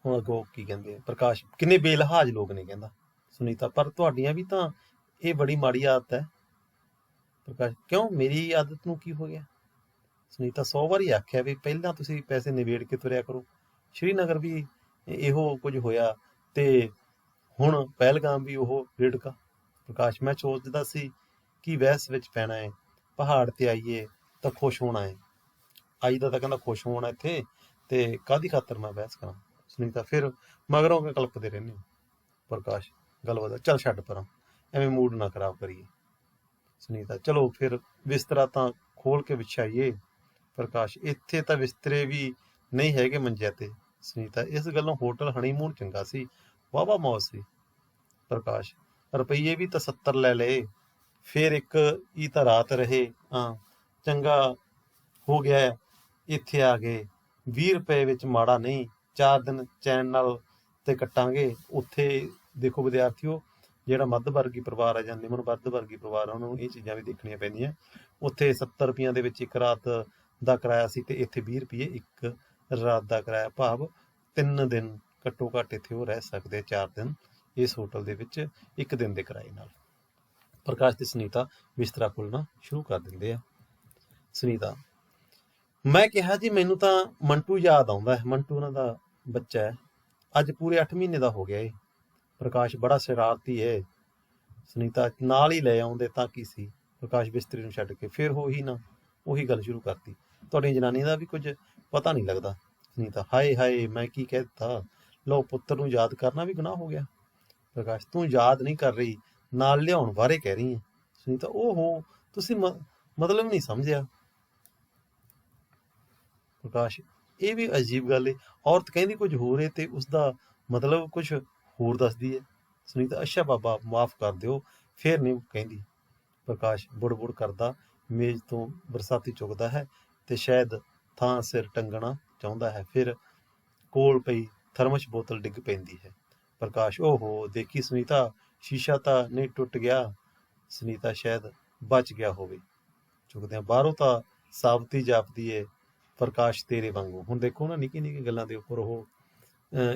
ਹੁਣ ਅੱਗੋਂ ਕੀ ਕਹਿੰਦੇ ਪ੍ਰਕਾਸ਼, ਕਿੰਨੇ ਬੇਲਹਾਜ਼ ਲੋਕ ਨੇ ਕਹਿੰਦਾ। ਸੁਨੀਤਾ ਪਰ ਤੁਹਾਡੀਆਂ ਵੀ ਤਾਂ ਇਹ ਬੜੀ ਮਾੜੀ ਆਦਤ ਹੈ। ਪ੍ਰਕਾਸ਼ ਕਿਉਂ ਮੇਰੀ ਆਦਤ ਨੂੰ ਕੀ ਹੋ ਗਿਆ? ਸੁਨੀਤਾ 100 ਵਾਰੀ ਆਖਿਆ ਵੀ ਪਹਿਲਾਂ ਤੁਸੀਂ ਪੈਸੇ ਨਿਬੇੜ ਕੇ ਤੁਰਿਆ ਕਰੋ। ਸ਼੍ਰੀਨਗਰ ਵੀ ਇਹੋ ਕੁਝ ਹੋਇਆ ਤੇ ਹੁਣ ਪਹਿਲਗਾਮ ਵੀ ਉਹ ਰਿੜਕਾ। ਪ੍ਰਕਾਸ਼ ਮੈਂ ਸੋਚਦਾ ਸੀ ਕਿ ਵੈਸ ਵਿੱਚ ਪੈਣਾ ਹੈ, ਪਹਾੜ ਤੇ ਆਈਏ ਤਾਂ ਖੁਸ਼ ਹੋਣਾ ਹੈ। ਆਈਦਾ ਤਾਂ ਕਹਿੰਦਾ ਖੁਸ਼ ਹੋਣਾ ਇੱਥੇ, ਤੇ ਕਾਹਦੀ ਖਾਤਰ ਮੈਂ ਬਹਿਸ ਕਰਾਂ। ਸੁਨੀਤਾ ਫਿਰ ਮਗਰੋਂ ਕਲਪਦੇ ਰਹਿੰਦੇ ਹੋ। ਪ੍ਰਕਾਸ਼ ਗੱਲ ਵਧਾ, ਚੱਲ ਛੱਡ ਪਰਾਂ, ਐਵੇਂ ਮੂਡ ਨਾ ਖਰਾਬ ਕਰੀਏ। ਸੁਨੀਤਾ ਚਲੋ ਫਿਰ ਬਿਸਤਰਾ ਤਾਂ ਖੋਲ ਕੇ ਵਿਛਾਈਏ। ਪ੍ਰਕਾਸ਼ ਇੱਥੇ ਤਾਂ ਬਿਸਤਰੇ ਵੀ ਨਹੀਂ ਹੈਗੇ ਮੰਜਿਆਂ ਤੇ। ਸੁਨੀਤਾ ਇਸ ਗੱਲੋਂ ਹੋਟਲ ਹਨੀਮੂਨ ਚੰਗਾ ਸੀ, ਵਾਹਵਾ ਮੌਜ ਸੀ। ਪ੍ਰਕਾਸ਼ ਰੁਪਈਏ ਵੀ ਤਾਂ 70 ਲੈ ਲਏ, ਫਿਰ ਇੱਕ ਹੀ ਤਾਂ ਰਾਤ ਰਹੇ। ਹਾਂ ਚੰਗਾ ਹੋ ਗਿਆ ਇੱਥੇ ਆ ਗਏ, 20 ਰੁਪਏ ਵਿੱਚ ਮਾੜਾ ਨਹੀਂ, 4 ਦਿਨ ਚੈਨ ਨਾਲ ਤੇ ਕੱਟਾਂਗੇ। ਉੱਥੇ ਦੇਖੋ ਵਿਦਿਆਰਥੀਓ, ਜਿਹੜਾ ਮੱਧ ਵਰਗੀ ਪਰਿਵਾਰ ਹੈ ਜਾਂ ਨਿਮਨ ਮੱਧ ਵਰਗੀ ਪਰਿਵਾਰ ਆ, ਉਹਨੂੰ ਇਹ ਚੀਜ਼ਾਂ ਵੀ ਦੇਖਣੀਆਂ ਪੈਂਦੀਆਂ। ਉੱਥੇ 70 ਰੁਪਈਆਂ ਦੇ ਵਿੱਚ ਇੱਕ ਰਾਤ ਦਾ ਕਿਰਾਇਆ ਸੀ, ਤੇ ਇੱਥੇ 20 ਰੁਪਏ ਇੱਕ ਰਾਤ ਦਾ ਕਿਰਾਇਆ, ਭਾਵ 3 ਦਿਨ ਘੱਟੋ ਘੱਟ ਇੱਥੇ ਉਹ ਰਹਿ ਸਕਦੇ, 4 ਦਿਨ ਇਸ ਹੋਟਲ ਦੇ ਵਿੱਚ 1 ਦਿਨ ਦੇ ਕਿਰਾਏ ਨਾਲ। ਪ੍ਰਕਾਸ਼ ਤੇ ਸੁਨੀਤਾ ਬਿਸਤਰਾ ਖੋਲ੍ਹਣਾ ਸ਼ੁਰੂ ਕਰ ਦਿੰਦੇ ਆ। ਸੁਨੀਤਾ ਮੈਂ ਕਿਹਾ ਜੀ ਮੈਨੂੰ ਤਾਂ ਮੰਟੂ ਯਾਦ ਆਉਂਦਾ ਹੈ। ਮੰਟੂ ਉਹਨਾਂ ਦਾ ਬੱਚਾ ਹੈ, ਅੱਜ ਪੂਰੇ 8 ਮਹੀਨੇ ਦਾ ਹੋ ਗਿਆ ਏ। ਪ੍ਰਕਾਸ਼ ਬੜਾ ਸ਼ਰਾਰਤੀ ਹੈ। ਸੁਨੀਤਾ ਨਾਲ ਹੀ ਲੈ ਆਉਂਦੇ ਤਾਂ ਕੀ ਸੀ। ਪ੍ਰਕਾਸ਼ ਬਿਸਤਰੇ ਨੂੰ ਛੱਡ ਕੇ ਫਿਰ ਉਹੀ ਗੱਲ ਸ਼ੁਰੂ ਕਰਤੀ, ਤੁਹਾਡੀਆਂ ਜਨਾਨੀਆਂ ਦਾ ਵੀ ਕੁਝ ਪਤਾ ਨਹੀਂ ਲੱਗਦਾ। ਸੁਨੀਤਾ ਹਾਏ ਹਾਏ ਮੈਂ ਕੀ ਕਹਿ ਦਿੱਤਾ, ਲਓ ਪੁੱਤਰ ਨੂੰ ਯਾਦ ਕਰਨਾ ਵੀ ਗੁਨਾਹ ਹੋ ਗਿਆ। ਪ੍ਰਕਾਸ਼ ਤੂੰ ਯਾਦ ਨਹੀਂ ਕਰ ਰਹੀ, ਨਾਲ ਲਿਆਉਣ ਬਾਰੇ ਕਹਿ ਰਹੀ ਹੈ। ਸੁਨੀਤਾ ਓਹੋ ਤੁਸੀਂ ਮਤਲਬ ਨਹੀਂ ਸਮਝਿਆ। ਪ੍ਰਕਾਸ਼ ਇਹ ਵੀ ਅਜੀਬ ਗੱਲ ਏ, ਔਰਤ ਕਹਿੰਦੀ ਕੁਝ ਹੋਰ ਏ ਤੇ ਉਸਦਾ ਮਤਲਬ ਕੁਝ ਹੋਰ ਦੱਸਦੀ ਹੈ। ਸੁਨੀਤਾ ਅੱਛਾ ਬਾਬਾ ਮਾਫ ਕਰ ਦਿਓ, ਫੇਰ ਨਹੀਂ ਕਹਿੰਦੀ। ਪ੍ਰਕਾਸ਼ ਬੁੜ ਬੁੜ ਕਰਦਾ ਮੇਜ਼ ਤੋਂ ਬਰਸਾਤੀ ਚੁੱਕਦਾ ਹੈ ਤੇ ਸ਼ਾਇਦ ਥਾਂ ਸਿਰ ਟੰਗਣਾ ਚਾਹੁੰਦਾ ਹੈ। ਫਿਰ ਕੋਲ ਪਈ ਥਰਮਸ ਬੋਤਲ ਡਿੱਗ ਪੈਂਦੀ ਹੈ। ਪ੍ਰਕਾਸ਼ ਓਹੋ ਦੇਖੀ ਸੁਨੀਤਾ, ਸ਼ੀਸ਼ਾ ਤਾਂ ਨਹੀਂ ਟੁੱਟ ਗਿਆ। ਸੁਨੀਤਾ ਸ਼ਾਇਦ ਬਚ ਗਿਆ ਹੋਵੇ। ਚੁੱਕਦਿਆਂ ਬਾਹਰੋਂ ਤਾਂ ਸਾਬਤੀ ਜਾਪਦੀ ਏ ਪ੍ਰਕਾਸ਼ ਤੇਰੇ ਵਾਂਗੂ। ਹੁਣ ਦੇਖੋ ਨਾ ਨਿੱਕੀ ਨਿੱਕੀ ਗੱਲਾਂ ਦੇ ਉੱਪਰ ਉਹ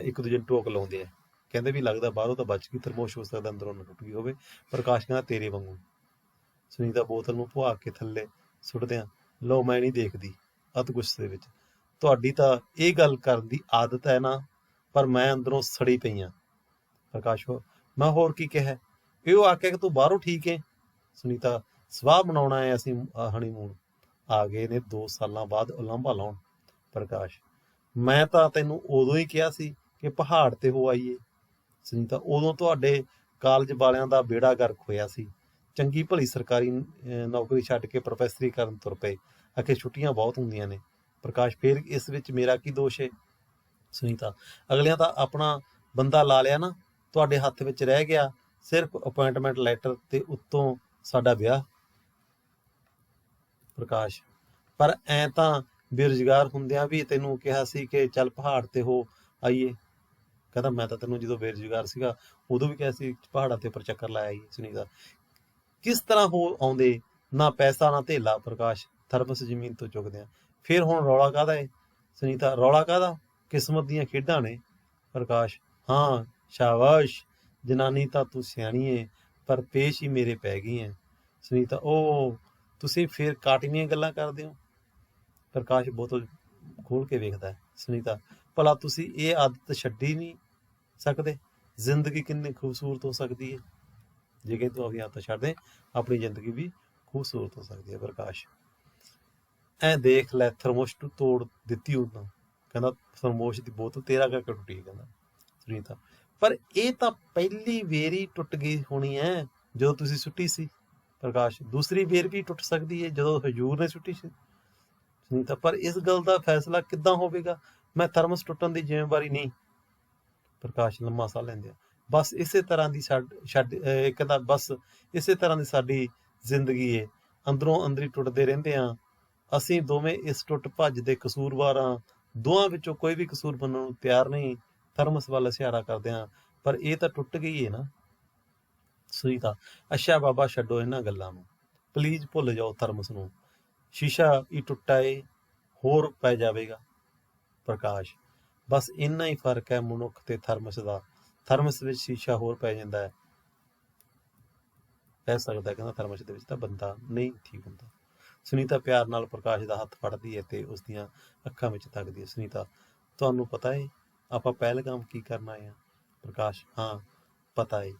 ਇੱਕ ਦੂਜੇ ਨੂੰ ਟੋਕ ਲਾਉਂਦੇ ਆ, ਕਹਿੰਦੇ ਵੀ ਲੱਗਦਾ ਬਾਹਰੋਂ ਤਾਂ ਬਚ ਗਈ, ਤਰਮੋਸ਼ ਹੋ ਸਕਦਾ ਅੰਦਰੋਂ ਨਾ ਟੁੱਟ ਗਈ ਹੋਵੇ। ਪ੍ਰਕਾਸ਼ ਕਹਿੰਦਾ ਤੇਰੇ ਵਾਂਗੂ। ਸੁਨੀਤਾ ਬੋਤਲ ਨੂੰ ਭੁਆ ਕੇ ਥੱਲੇ ਸੁੱਟਦਿਆਂ, ਲਓ ਮੈਂ ਨਹੀਂ ਦੇਖਦੀ, ਅਤ ਗੁੱਸੇ ਦੇ ਵਿੱਚ, ਤੁਹਾਡੀ ਤਾਂ ਇਹ ਗੱਲ ਕਰਨ ਦੀ ਆਦਤ ਹੈ ਨਾ, ਪਰ ਮੈਂ ਅੰਦਰੋਂ ਸੜੀ ਪਈ ਹਾਂ। ਪ੍ਰਕਾਸ਼ ਮੈਂ ਹੋਰ ਕੀ ਕਿਹਾ, ਇਹ ਆਖਿਆ ਕਿ ਤੂੰ ਬਾਹਰੋਂ ਠੀਕ ਹੈ। ਸੁਨੀਤਾ ਸਵਾਹ ਬਣਾਉਣਾ ਹੈ, ਅਸੀਂ ਹਨੀਮੂਨ ਆ ਗਏ ਨੇ 2 ਸਾਲਾਂ ਬਾਅਦ ਉਲਾਂਭਾ ਲਾਉਣ। ਪ੍ਰਕਾਸ਼ ਮੈਂ ਤਾਂ ਤੈਨੂੰ ਉਦੋਂ ਹੀ ਕਿਹਾ ਸੀ ਕਿ ਪਹਾੜ ਤੇ ਹੋ ਆਈਏ। ਸੁਨੀਤਾ ਉਦੋਂ ਤੁਹਾਡੇ ਕਾਲਜ ਵਾਲਿਆਂ ਦਾ ਬੇੜਾ ਗਰਕ ਹੋਇਆ ਸੀ, ਚੰਗੀ ਭਲੀ ਸਰਕਾਰੀ ਨੌਕਰੀ ਛੱਡ ਕੇ ਪ੍ਰੋਫੈਸਰੀ ਕਰਨ ਤੁਰ ਪਏ, ਆਖੇ ਛੁੱਟੀਆਂ ਬਹੁਤ ਹੁੰਦੀਆਂ ਨੇ। ਪ੍ਰਕਾਸ਼ ਫਿਰ ਇਸ ਵਿੱਚ ਮੇਰਾ ਕੀ ਦੋਸ਼ ਹੈ। ਸੁਨੀਤਾ ਅਗਲਿਆਂ ਤਾਂ ਆਪਣਾ ਬੰਦਾ ਲਾ ਲਿਆ ਨਾ, ਤੁਹਾਡੇ ਹੱਥ ਵਿੱਚ ਰਹਿ ਗਿਆ ਸਿਰਫ ਅਪੁਆਇੰਟਮੈਂਟ ਲੈਟਰ ਤੇ ਉੱਤੋਂ ਸਾਡਾ ਵਿਆਹ। ਪ੍ਰਕਾਸ਼ ਪਰ ਐ ਤਾਂ ਬੇਰੁਜ਼ਗਾਰ ਹੁੰਦਿਆਂ ਵੀ ਤੈਨੂੰ ਕਿਹਾ ਸੀ ਕਿ ਚੱਲ ਪਹਾੜ ਤੇ ਹੋ, ਆਈਏ। ਕਹਿੰਦਾ ਮੈਂ ਤਾਂ ਤੈਨੂੰ ਜਦੋਂ ਬੇਰੁਜ਼ਗਾਰ ਸੀਗਾ ਉਦੋਂ ਵੀ ਕਿਹਾ ਸੀ ਪਹਾੜਾਂ ਤੇ ਉੱਪਰ ਚੱਕਰ ਲਾਇਆ ਆਈਏ। ਸੁਨੀਤਾ ਕਿਸ ਤਰ੍ਹਾਂ ਹੋ ਆਉਂਦੇ, ਨਾ ਪੈਸਾ ਨਾ ਧੇਲਾ ਪ੍ਰਕਾਸ਼, ਥਰਮਸ ਜ਼ਮੀਨ ਤੋਂ ਚੁੱਕਦੇ ਆ। ਫਿਰ ਹੁਣ ਰੌਲਾ ਕਾਹਦਾ ਏ? ਸੁਨੀਤਾ ਰੌਲਾ ਕਾਹਦਾ, ਕਿਸਮਤ ਦੀਆਂ ਖੇਡਾਂ ਨੇ। ਪ੍ਰਕਾਸ਼ ਹਾਂ ਸ਼ਾਬਾਸ਼, ਜਨਾਨੀ ਤਾਂ ਤੂੰ ਸਿਆਣੀ ਏ, ਪਰ ਪੇਸ਼ ਹੀ ਮੇਰੇ ਪੈ ਗਈ ਐ। ਸੁਨੀਤਾ ਉਹ ਤੁਸੀਂ ਫਿਰ ਕਾਟਵੀਆਂ ਗੱਲਾਂ ਕਰਦੇ ਹੋ। ਪ੍ਰਕਾਸ਼ ਬੋਤਲ ਖੋਲ ਕੇ ਵੇਖਦਾ ਹੈ। ਸੁਨੀਤਾ ਭਲਾ ਤੁਸੀਂ ਇਹ ਆਦਤ ਛੱਡੀ ਨਹੀਂ ਸਕਦੇ? ਜ਼ਿੰਦਗੀ ਕਿੰਨੀ ਖੂਬਸੂਰਤ ਹੋ ਸਕਦੀ ਹੈ ਜੇ ਕਿ ਤੂੰ ਆਪਣੀ ਆਦਤ ਛੱਡ ਦੇ, ਆਪਣੀ ਜ਼ਿੰਦਗੀ ਵੀ ਖੂਬਸੂਰਤ ਹੋ ਸਕਦੀ ਹੈ। ਪ੍ਰਕਾਸ਼ ਐ ਦੇਖ ਲੈ, ਥਰਮੋਸ਼ ਤੋੜ ਦਿੱਤੀ ਉਹਨਾਂ। ਕਹਿੰਦਾ ਥਰਮੋਸ਼ ਦੀ ਬੋਤਲ ਤੇਰਾ ਕਰਕੇ ਟੁੱਟੀ। ਕਹਿੰਦਾ ਸੁਨੀਤਾ ਪਰ ਇਹ ਤਾਂ ਪਹਿਲੀ ਵੇਰੀ ਟੁੱਟ ਗਈ ਹੋਣੀ ਹੈ ਜਦੋਂ ਤੁਸੀਂ ਸੁੱਟੀ ਸੀ। ਪ੍ਰਕਾਸ਼ ਦੂਸਰੀ ਵੇਰ ਵੀ ਟੁੱਟ ਸਕਦੀ ਹੈ ਜਦੋਂ ਹਜੂਰ ਨੇ ਸੁੱਟੀ ਸੀ। ਸੁਨੀਤਾ ਪਰ ਇਸ ਗੱਲ ਦਾ ਫੈਸਲਾ ਕਿੱਦਾਂ ਹੋਵੇਗਾ? ਮੈਂ ਥਰਮਸ ਟੁੱਟਣ ਦੀ ਜ਼ਿੰਮੇਵਾਰੀ ਨਹੀਂ। ਪ੍ਰਕਾਸ਼ ਲੰਮਾ ਸਾਹ ਲੈਂਦੇ ਆ। ਬਸ ਇਸੇ ਤਰ੍ਹਾਂ ਦੀ ਕਹਿੰਦਾ ਬਸ ਇਸੇ ਤਰ੍ਹਾਂ ਦੀ ਸਾਡੀ ਜ਼ਿੰਦਗੀ ਏ, ਅੰਦਰੋਂ ਅੰਦਰੀ ਟੁੱਟਦੇ ਰਹਿੰਦੇ ਆ। ਅਸੀਂ ਦੋਵੇਂ ਇਸ ਟੁੱਟ ਭੱਜ ਦੇ ਕਸੂਰਵਾਰ ਹਾਂ। ਦੋਵਾਂ ਵਿੱਚੋਂ ਕੋਈ ਵੀ ਕਸੂਰ ਮੰਨਣ ਨੂੰ ਤਿਆਰ ਨਹੀਂ। ਥਰਮਸ ਵੱਲ ਇਸ਼ਾਰਾ ਕਰਦੇ ਹਾਂ, ਪਰ ਇਹ ਤਾਂ ਟੁੱਟ ਗਈ ਹੈ ਨਾ। ਸੁਨੀਤਾ ਅੱਛਾ ਬਾਬਾ ਛੱਡੋ ਇਹਨਾਂ ਗੱਲਾਂ ਨੂੰ, ਪਲੀਜ਼ ਭੁੱਲ ਜਾਓ ਥਰਮਸ ਨੂੰ। ਸ਼ੀਸ਼ਾ ਹੀ ਟੁੱਟਾ ਏ, ਹੋਰ ਪੈ ਜਾਵੇਗਾ। ਪ੍ਰਕਾਸ਼ ਬਸ ਇੰਨਾ ਹੀ ਫਰਕ ਹੈ ਮਨੁੱਖ ਤੇ ਥਰਮਸ ਦਾ। ਥਰਮਸ ਵਿੱਚ ਸ਼ੀਸ਼ਾ ਹੋਰ ਪੈ ਜਾਂਦਾ ਹੈ, ਪੈ ਸਕਦਾ। ਕਹਿੰਦਾ ਥਰਮਸ ਦੇ ਵਿੱਚ ਤਾਂ ਬੰਦਾ ਨਹੀਂ ਠੀਕ ਹੁੰਦਾ। ਸੁਨੀਤਾ ਪਿਆਰ ਨਾਲ ਪ੍ਰਕਾਸ਼ ਦਾ ਹੱਥ ਫੜਦੀ ਹੈ ਤੇ ਉਸਦੀਆਂ ਅੱਖਾਂ ਵਿੱਚ ਤੱਕਦੀ ਹੈ। ਸੁਨੀਤਾ ਤੁਹਾਨੂੰ ਪਤਾ ਹੈ ਆਪਾਂ ਪਹਿਲਗਾਮ ਕੀ ਕਰਨ ਆਏ ਹਾਂ? ਪ੍ਰਕਾਸ਼ ਹਾਂ ਪਤਾ ਹੈ।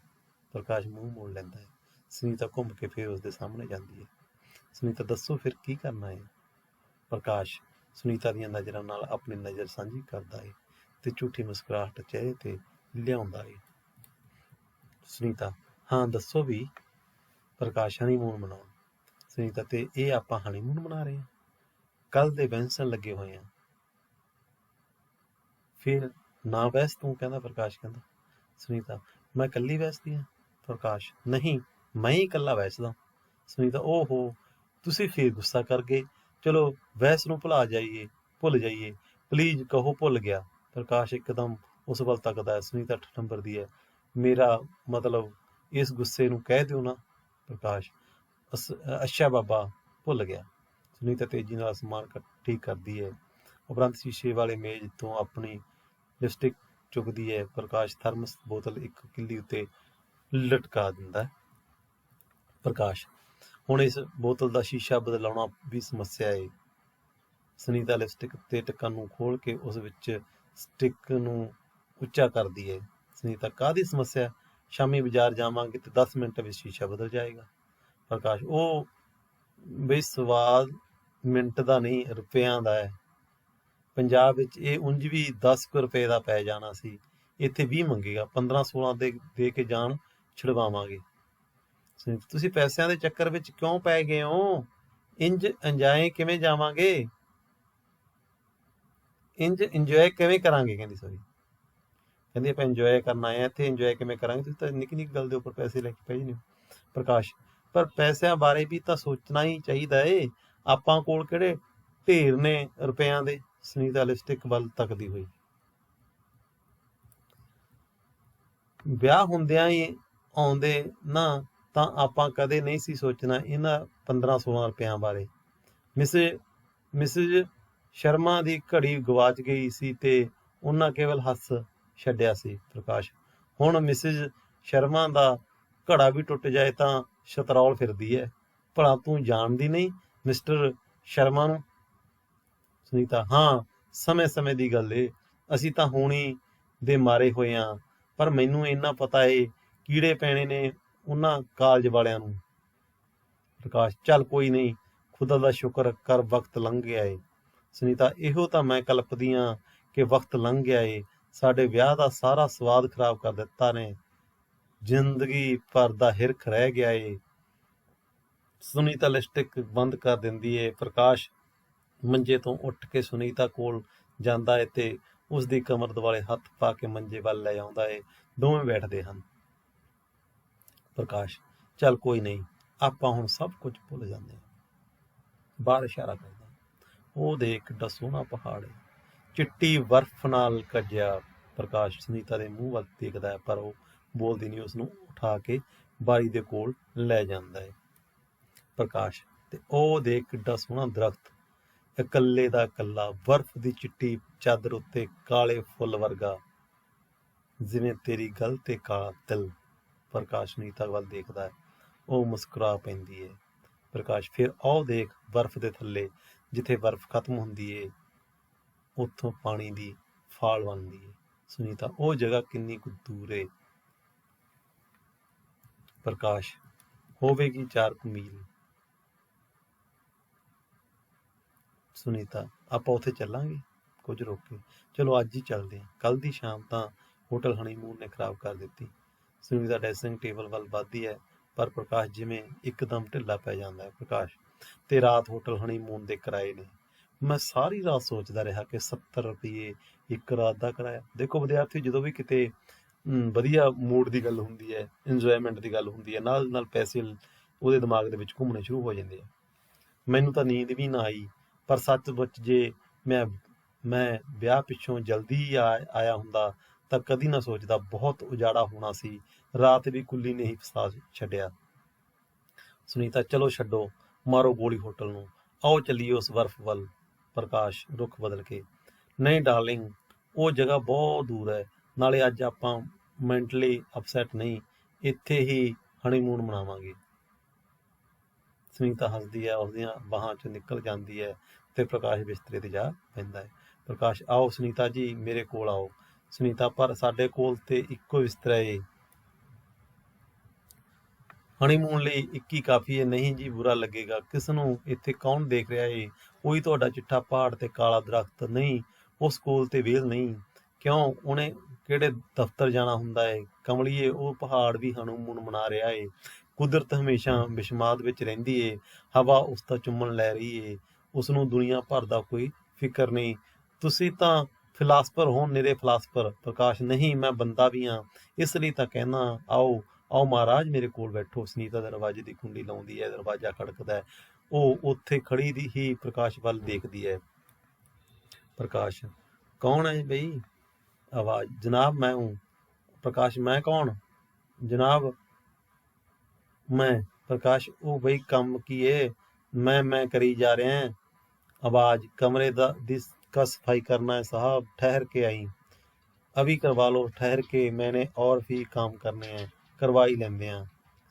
ਪ੍ਰਕਾਸ਼ ਮੂੰਹ ਮੋੜ ਲੈਂਦਾ ਹੈ। ਸੁਨੀਤਾ ਘੁੰਮ ਕੇ ਫਿਰ ਉਸਦੇ ਸਾਹਮਣੇ ਜਾਂਦੀ ਹੈ। ਸੁਨੀਤਾ ਦੱਸੋ ਫਿਰ ਕੀ ਕਰਨਾ ਹੈ? ਪ੍ਰਕਾਸ਼ ਸੁਨੀਤਾ ਦੀਆਂ ਨਜ਼ਰਾਂ ਨਾਲ ਆਪਣੀ ਨਜ਼ਰ ਸਾਂਝੀ ਕਰਦਾ ਹੈ ਤੇ ਝੂਠੀ ਮੁਸਕਰਾਹਟ ਚਿਹਰੇ ਤੇ ਲਿਆਉਂਦਾ ਹੈ। ਸੁਨੀਤਾ ਹਾਂ ਦੱਸੋ ਵੀ। ਪ੍ਰਕਾਸ਼ ਹਨੀਮੂਨ ਮਨਾਉਣ। ਸੁਨੀਤਾ ਤੇ ਇਹ ਆਪਾਂ ਹਨੀਮੂਨ ਮਨਾ ਰਹੇ ਹਾਂ? ਕੱਲ ਦੇ ਬੈਂਸਣ ਲੱਗੇ ਹੋਏ ਆ। ਫਿਰ ਨਾ ਬਹਿਸ ਤੂੰ। ਕਹਿੰਦਾ ਪ੍ਰਕਾਸ਼ ਕਹਿੰਦਾ ਸੁਨੀਤਾ ਮੈਂ ਇਕੱਲੀ ਬਹਿਸਦੀ ਹਾਂ। ਪ੍ਰਕਾਸ਼ ਨਹੀਂ ਮੈਂ ਹੀ ਇਕੱਲਾ ਬਹਿਸਦਾ। ਸੁਨੀਤਾ ਓਹੋ ਤੁਸੀਂ ਫਿਰ ਗੁੱਸਾ ਕਰ ਗਏ। ਚਲੋ ਬਹਿਸ ਨੂੰ ਭੁੱਲ ਜਾਈਏ ਪਲੀਜ਼ ਕਹੋ ਭੁੱਲ ਗਿਆ। ਪ੍ਰਕਾਸ਼ ਇੱਕਦਮ ਉਸ ਵੱਲ ਤੱਕਦਾ ਹੈ। ਸੁਨੀਤਾ 8 ਨੰਬਰ ਦੀ ਹੈ। ਮੇਰਾ ਮਤਲਬ ਇਸ ਗੁੱਸੇ ਨੂੰ ਕਹਿ ਦਿਓ ਨਾ। ਪ੍ਰਕਾਸ਼ ਅੱਛਾ ਬਾਬਾ ਭੁੱਲ ਗਿਆ। ਸੁਨੀਤਾ ਤੇਜ਼ੀ ਨਾਲ ਸਮਾਨ ਠੀਕ ਕਰਦੀ ਹੈ। ਉਪਰੰਤ ਸ਼ੀਸ਼ੇ ਵਾਲੇ ਮੇਜ਼ ਤੋਂ ਆਪਣੀ ਲਿਪਸਟਿਕ ਚੁੱਕਦੀ ਹੈ। ਪ੍ਰਕਾਸ਼ ਥਰਮਸ ਬੋਤਲ ਇੱਕ ਕਿੱਲੀ ਉੱਤੇ ਲਟਕਾ ਦਿੰਦਾ ਹੈ। ਪ੍ਰਕਾਸ਼ ਹੁਣ ਇਸ ਬੋਤਲ ਦਾ ਸ਼ੀਸ਼ਾ ਬਦਲਾਉਣਾ ਵੀ ਸਮੱਸਿਆ ਹੈ। ਸੁਨੀਤਾ ਲਿਪਸਟਿਕ ਤੇ ਢੱਕਣ ਨੂੰ ਖੋਲ ਕੇ ਉਸ ਵਿੱਚ ਸਟਿਕ ਨੂੰ ਉੱਚਾ ਕਰਦੀ ਹੈ। ਸੁਨੀਤਾ ਕਾਹਦੀ ਸਮੱਸਿਆ? ਸ਼ਾਮੀ ਬਾਜ਼ਾਰ ਜਾਵਾਂਗੇ ਤੇ 10 ਮਿੰਟ ਵਿੱਚ ਸ਼ੀਸ਼ਾ ਬਦਲ ਜਾਏਗਾ। ਪ੍ਰਕਾਸ਼ ਉਹ ਬਈ ਸਵਾਦ ਮਿੰਟ ਦਾ ਨਹੀਂ ਰੁਪਇਆਂ ਦਾ ਹੈ। ਪੰਜਾਬ ਵਿੱਚ ਇਹ ਉਂਝ ਵੀ 10 ਰੁਪਏ ਦਾ ਪੈ ਜਾਣਾ ਸੀ, ਇੱਥੇ 20 ਮੰਗੇਗਾ। 15-16 ਦੇ ਕੇ ਜਾਣ ਛੁਡਵਾਵਾਂਗੇ। ਤੁਸੀਂ ਪੈਸਿਆਂ ਦੇ ਚੱਕਰ ਵਿੱਚ ਕਿਉਂ ਪੈ ਗਏ ਹੋ? ਇੰਜ ਇੰਜੋਏ ਕਿਵੇਂ ਜਾਵਾਂਗੇ? ਇੰਜ ਇੰਜੋਏ ਕਿਵੇਂ ਕਰਾਂਗੇ? ਕਹਿੰਦੀ ਆਪਾਂ ਇੰਜੋਏ ਕਰਨ ਆਏ ਆ ਇੱਥੇ, ਇੰਜੋਏ ਕਿਵੇਂ ਕਰਾਂਗੇ? ਤੁਸੀਂ ਤਾਂ ਨਿੱਕੀ ਨਿੱਕੀ ਗੱਲ ਦੇ ਉੱਪਰ ਪੈਸੇ ਲੈ ਕੇ ਪੈ ਜਾਂਦੇ ਹੋ। ਪ੍ਰਕਾਸ਼ ਪਰ ਪੈਸਿਆਂ ਬਾਰੇ ਵੀ ਤਾਂ ਸੋਚਣਾ ਹੀ ਚਾਹੀਦਾ ਏ, ਆਪਾਂ ਕੋਲ ਕਿਹੜੇ ਢੇਰ ਨੇ ਰੁਪਇਆਂ ਦੇ। ਸੁਨੀਤਾ ਲਿਪਸਟਿਕ ਵੱਲ ਤੱਕਦੀ ਹੋਈ ਵਿਆਹ ਹੁੰਦਿਆਂ ਹੀ ਆਉਂਦੇ ਨਾ ਤਾਂ ਆਪਾਂ ਕਦੇ ਨਹੀਂ ਸੀ ਸੋਚਣਾ ਇਹਨਾਂ 15-16 ਰੁਪਇਆਂ ਬਾਰੇ। ਮਿਸਿਜ਼ ਸ਼ਰਮਾ ਦੀ ਘੜੀ ਗਵਾਚ ਗਈ ਸੀ ਤੇ ਉਹਨਾਂ ਕੇਵਲ ਹੱਸ ਛੱਡਿਆ ਸੀ। ਪ੍ਰਕਾਸ਼ ਹੁਣ ਮਿਸਿਜ਼ ਸ਼ਰਮਾ ਦਾ ਘੜਾ ਵੀ ਟੁੱਟ ਜਾਏ ਤਾਂ ਸ਼ਤਰੌਲ ਫਿਰਦੀ ਹੈ। ਭਲਾ ਤੂੰ ਜਾਣਦੀ ਨਹੀਂ ਮਿਸਟਰ ਸ਼ਰਮਾ ਨੂੰ? ਸੁਨੀਤਾ ਹਾਂ ਸਮੇਂ ਦੀ ਗੱਲ ਏ, ਅਸੀਂ ਤਾਂ ਹੋਣੀ ਦੇ ਮਾਰੇ ਹੋਏ ਹਾਂ, ਪਰ ਮੈਨੂੰ ਇੰਨਾ ਪਤਾ ਏ ਕੀੜੇ ਪੈਣੇ ਨੇ ਉਹਨਾਂ ਕਾਲਜ ਵਾਲਿਆਂ ਨੂੰ। ਪ੍ਰਕਾਸ਼ ਚੱਲ ਕੋਈ ਨਹੀਂ, ਖੁਦਾ ਦਾ ਸ਼ੁਕਰ ਕਰ ਵਕਤ ਲੰਘ ਗਿਆ ਏ। ਸੁਨੀਤਾ ਇਹੋ ਤਾਂ ਮੈਂ ਕਲਪਦੀ ਹਾਂ ਕਿ ਵਕਤ ਲੰਘ ਗਿਆ ਏ, ਸਾਡੇ ਵਿਆਹ ਦਾ ਸਾਰਾ ਸਵਾਦ ਖਰਾਬ ਕਰ ਦਿੱਤਾ ਨੇ, ਜ਼ਿੰਦਗੀ ਭਰ ਦਾ ਹਿਰਖ ਰਹਿ ਗਿਆ ਏ। ਸੁਨੀਤਾ ਲਿਪਸਟਿਕ ਬੰਦ ਕਰ ਦਿੰਦੀ ਏ। ਪ੍ਰਕਾਸ਼ ਮੰਜੇ ਤੋਂ ਉੱਠ ਕੇ ਸੁਨੀਤਾ ਕੋਲ ਜਾਂਦਾ ਏ ਤੇ ਉਸਦੀ ਕਮਰ ਦੁਆਲੇ ਹੱਥ ਪਾ ਕੇ ਮੰਜੇ ਵੱਲ ਲੈ ਆਉਂਦਾ ਏ। ਦੋਵੇਂ ਬੈਠਦੇ ਹਨ। ਪ੍ਰਕਾਸ਼ ਚੱਲ ਕੋਈ ਨਹੀਂ, ਆਪਾਂ ਹੁਣ ਸਭ ਕੁਝ ਭੁੱਲ ਜਾਂਦੇ ਹਾਂ। ਬਾਹਰ ਇਸ਼ਾਰਾ ਕਰਦਾ ਉਹ ਦੇਖ ਕਿੱਡਾ ਸੋਹਣਾ ਪਹਾੜ ਏ, ਚਿੱਟੀ ਬਰਫ਼ ਨਾਲ ਕੱਜਿਆ। ਪ੍ਰਕਾਸ਼ ਸੁਨੀਤਾ ਦੇ ਮੂੰਹ ਵੱਲ ਦੇਖਦਾ ਹੈ, ਪਰ ਉਹ ਬੋਲਦੀ ਨਹੀਂ, ਉਸਨੂੰ ਉਠਾ ਕੇ ਬਾਰੀ ਦੇ ਕੋਲ ਲੈ ਜਾਂਦਾ ਹੈ। ਪ੍ਰਕਾਸ਼ ਤੇ ਉਹ ਦੇਖ ਕਿੱਡਾ ਸੋਹਣਾ ਦਰਖਤ, ਇਕੱਲੇ ਦਾ ਇਕੱਲਾ, ਬਰਫ਼ ਦੀ ਚਿੱਟੀ ਚਾਦਰ ਉੱਤੇ ਕਾਲੇ ਫੁੱਲ ਵਰਗਾ, ਜਿਵੇਂ ਤੇਰੀ ਗੱਲ ਤੇ ਕਾਲਾ ਤਿਲ। ਪ੍ਰਕਾਸ਼ ਸੁਨੀਤਾ ਵੱਲ ਦੇਖਦਾ ਹੈ, ਉਹ ਮੁਸਕਰਾ ਪੈਂਦੀ ਹੈ। ਪ੍ਰਕਾਸ਼ ਫਿਰ ਉਹ ਦੇਖ ਬਰਫ਼ ਦੇ ਥੱਲੇ, ਜਿੱਥੇ ਬਰਫ਼ ਖਤਮ ਹੁੰਦੀ ਏ, ਉੱਥੋਂ ਪਾਣੀ ਦੀ ਫਾਲ ਬਣਦੀ ਏ। ਸੁਨੀਤਾ ਉਹ ਜਗ੍ਹਾ ਕਿੰਨੀ ਕੁ ਦੂਰ ਏ? ਪ੍ਰਕਾਸ਼ ਹੋਵੇਗੀ 4 ਮੀਲ। ਸੁਨੀਤਾ ਆਪਾਂ ਉੱਥੇ ਚੱਲਾਂਗੇ ਕੁਝ ਰੁਕ ਕੇ? ਚਲੋ ਅੱਜ ਹੀ ਚੱਲਦੇ ਹਾਂ। ਕੱਲ ਦੀ ਸ਼ਾਮ ਤਾਂ ਹੋਟਲ ਹਨੀਮੂਨ ਨੇ ਖਰਾਬ ਕਰ ਦਿੱਤੀ। ਸੁਨੀਤਾ ਡਰੈਸਿੰਗ ਟੇਬਲ ਵੱਲ ਵੱਧਦੀ ਹੈ, ਪਰ ਪ੍ਰਕਾਸ਼ ਜਿਵੇਂ ਇੱਕਦਮ ਢਿੱਲਾ ਪੈ ਜਾਂਦਾ ਹੈ। ਪ੍ਰਕਾਸ਼ ਤੇ ਰਾਤ ਹੋਟਲ ਹਨੀਮੂਨ ਦੇ ਕਿਰਾਏ ਨੇ। ਮੈਂ ਸਾਰੀ ਰਾਤ ਸੋਚਦਾ ਰਿਹਾ ਕਿ 70 ਰੁਪਏ ਇੱਕ ਰਾਤ ਦਾ ਕਿਰਾਇਆ। ਦੇਖੋ ਵਿਦਿਆਰਥੀ, ਜਦੋਂ ਵੀ ਕਿਤੇ ਵਧੀਆ ਮੂਡ ਦੀ ਗੱਲ ਹੁੰਦੀ ਹੈ, ਇੰਜੋਏਮੈਂਟ ਦੀ ਗੱਲ ਹੁੰਦੀ ਹੈ, ਨਾਲ ਨਾਲ ਪੈਸੇ ਉਹਦੇ ਦਿਮਾਗ ਦੇ ਵਿੱਚ ਘੁੰਮਣੇ ਸ਼ੁਰੂ ਹੋ ਜਾਂਦੇ ਆ। ਮੈਨੂੰ ਤਾਂ ਨੀਂਦ ਵੀ ਨਾ ਆਈ, ਪਰ ਸੱਚਮੁੱਚ ਜੇ ਮੈਂ ਵਿਆਹ ਪਿੱਛੋਂ ਜਲਦੀ ਆਇਆ ਹੁੰਦਾ ਤਾਂ ਕਦੀ ਨਾ ਸੋਚਦਾ। ਬਹੁਤ ਉਜਾੜਾ ਹੋਣਾ ਸੀ, ਰਾਤ ਵੀ ਕੁੱਲੀ ਨੇ ਹੀ ਫਸਾ ਛੱਡਿਆ। ਸੁਨੀਤਾ ਚਲੋ ਛੱਡੋ, ਮਾਰੋ ਗੋਲੀ ਹੋਟਲ ਨੂੰ, ਆਓ ਚੱਲੀਏ ਉਸ ਬਰਫ਼ ਵੱਲ। ਪ੍ਰਕਾਸ਼ ਰੁੱਖ ਬਦਲ ਕੇ, ਨਹੀਂ ਡਾਰਲਿੰਗ, ਉਹ ਜਗ੍ਹਾ ਬਹੁਤ ਦੂਰ ਹੈ, ਨਾਲੇ ਅੱਜ ਆਪਾਂ ਮੈਂਟਲੀ ਅਪਸੈਟ ਨਹੀਂ, ਇੱਥੇ ਹੀ ਹਨੀਮੂਨ ਮਨਾਵਾਂਗੇ। ਸੁਨੀਤਾ ਹੱਸਦੀ ਹੈ, ਉਸਦੀਆਂ ਬਾਹਾਂ 'ਚੋਂ ਨਿਕਲ ਜਾਂਦੀ ਹੈ ਤੇ ਪ੍ਰਕਾਸ਼ ਬਿਸਤਰੇ ਤੇ ਜਾ ਪੈਂਦਾ ਹੈ। ਪ੍ਰਕਾਸ਼ ਆਓ ਸੁਨੀਤਾ ਜੀ, ਮੇਰੇ ਕੋਲ ਆਓ। ਸੁਨੀਤਾ ਪਰ ਸਾਡੇ ਕੋਲ ਤੇ ਇੱਕੋ ਬਿਸਤਰਾ ਏ, ਹਨੀਮੂਨ ਲਈ ਇੱਕ ਹੀ ਕਾਫੀ ਹੈ। ਨਹੀਂ ਜੀ, ਬੁਰਾ ਲੱਗੇਗਾ। ਕਿਸ ਨੂੰ? ਇੱਥੇ ਕੌਣ ਦੇਖ ਰਿਹਾ ਏ? ਉਹੀ ਤੁਹਾਡਾ ਚਿੱਟਾ ਪਹਾੜ ਤੇ ਕਾਲਾ ਦਰਖਤ। ਨਹੀਂ, ਉਸ ਕੋਲ ਤੇ ਵੇਲ ਨਹੀਂ। ਕਿਉਂ? ਉਹਨੇ ਕਿਹੜੇ ਦਫ਼ਤਰ ਜਾਣਾ ਹੁੰਦਾ ਏ? ਕਮਲੀਏ, ਉਹ ਪਹਾੜ ਵੀ ਹਨੀਮੂਨ ਮਨਾ ਰਿਹਾ ਏ। ਕੁਦਰਤ ਹਮੇਸ਼ਾ ਵਿਸ਼ਮਾਦ ਵਿੱਚ ਰਹਿੰਦੀ ਏ, ਹਵਾ ਉਸ ਦਾ ਚੁੰਮਣ ਲੈ ਰਹੀ ਏ, ਉਸਨੂੰ ਦੁਨੀਆ ਭਰ ਦਾ ਕੋਈ ਫਿਕਰ ਨਹੀਂ। ਤੁਸੀਂ ਤਾਂ ਫਿਲਾਸਫਰ ਹੋ, ਨਿਰੇ ਫਿਲਾਸਫਰ। ਪ੍ਰਕਾਸ਼ ਨਹੀਂ, ਮੈਂ ਬੰਦਾ ਵੀ ਹਾਂ, ਇਸ ਲਈ ਤਾਂ ਕਹਿਣਾ। ਆਓ ਆਓ ਮਹਾਰਾਜ, ਮੇਰੇ ਕੋਲ ਬੈਠੋ। ਸੁਨੀਤਾ ਦਰਵਾਜ਼ੇ ਦੀ ਕੁੰਡੀ ਲਾਉਂਦੀ ਹੈ, ਦਰਵਾਜ਼ਾ ਖੜਕਦਾ ਹੈ। ਉਹ ਉੱਥੇ ਖੜੀ ਦੀ ਹੀ ਪ੍ਰਕਾਸ਼ ਵੱਲ ਦੇਖਦੀ ਹੈ। ਪ੍ਰਕਾਸ਼ ਕੌਣ ਹੈ ਬਈ? ਆਵਾਜ਼, ਜਨਾਬ ਮੈਂ ਹੂੰ। ਪ੍ਰਕਾਸ਼ ਮੈਂ ਕੌਣ? ਜਨਾਬ ਮੈਂ। ਪ੍ਰਕਾਸ਼ ਉਹ ਬਈ ਕੰਮ ਕੀ ਏ? ਮੈਂ ਕਰੀ ਜਾ ਰਿਹਾ। आवाज, कमरे का सफाई करना है साहब, ठहर के आई। अभी करवा लो, ठहर के, मैंने और भी काम करने हैं, करवा ही लेंदे आ।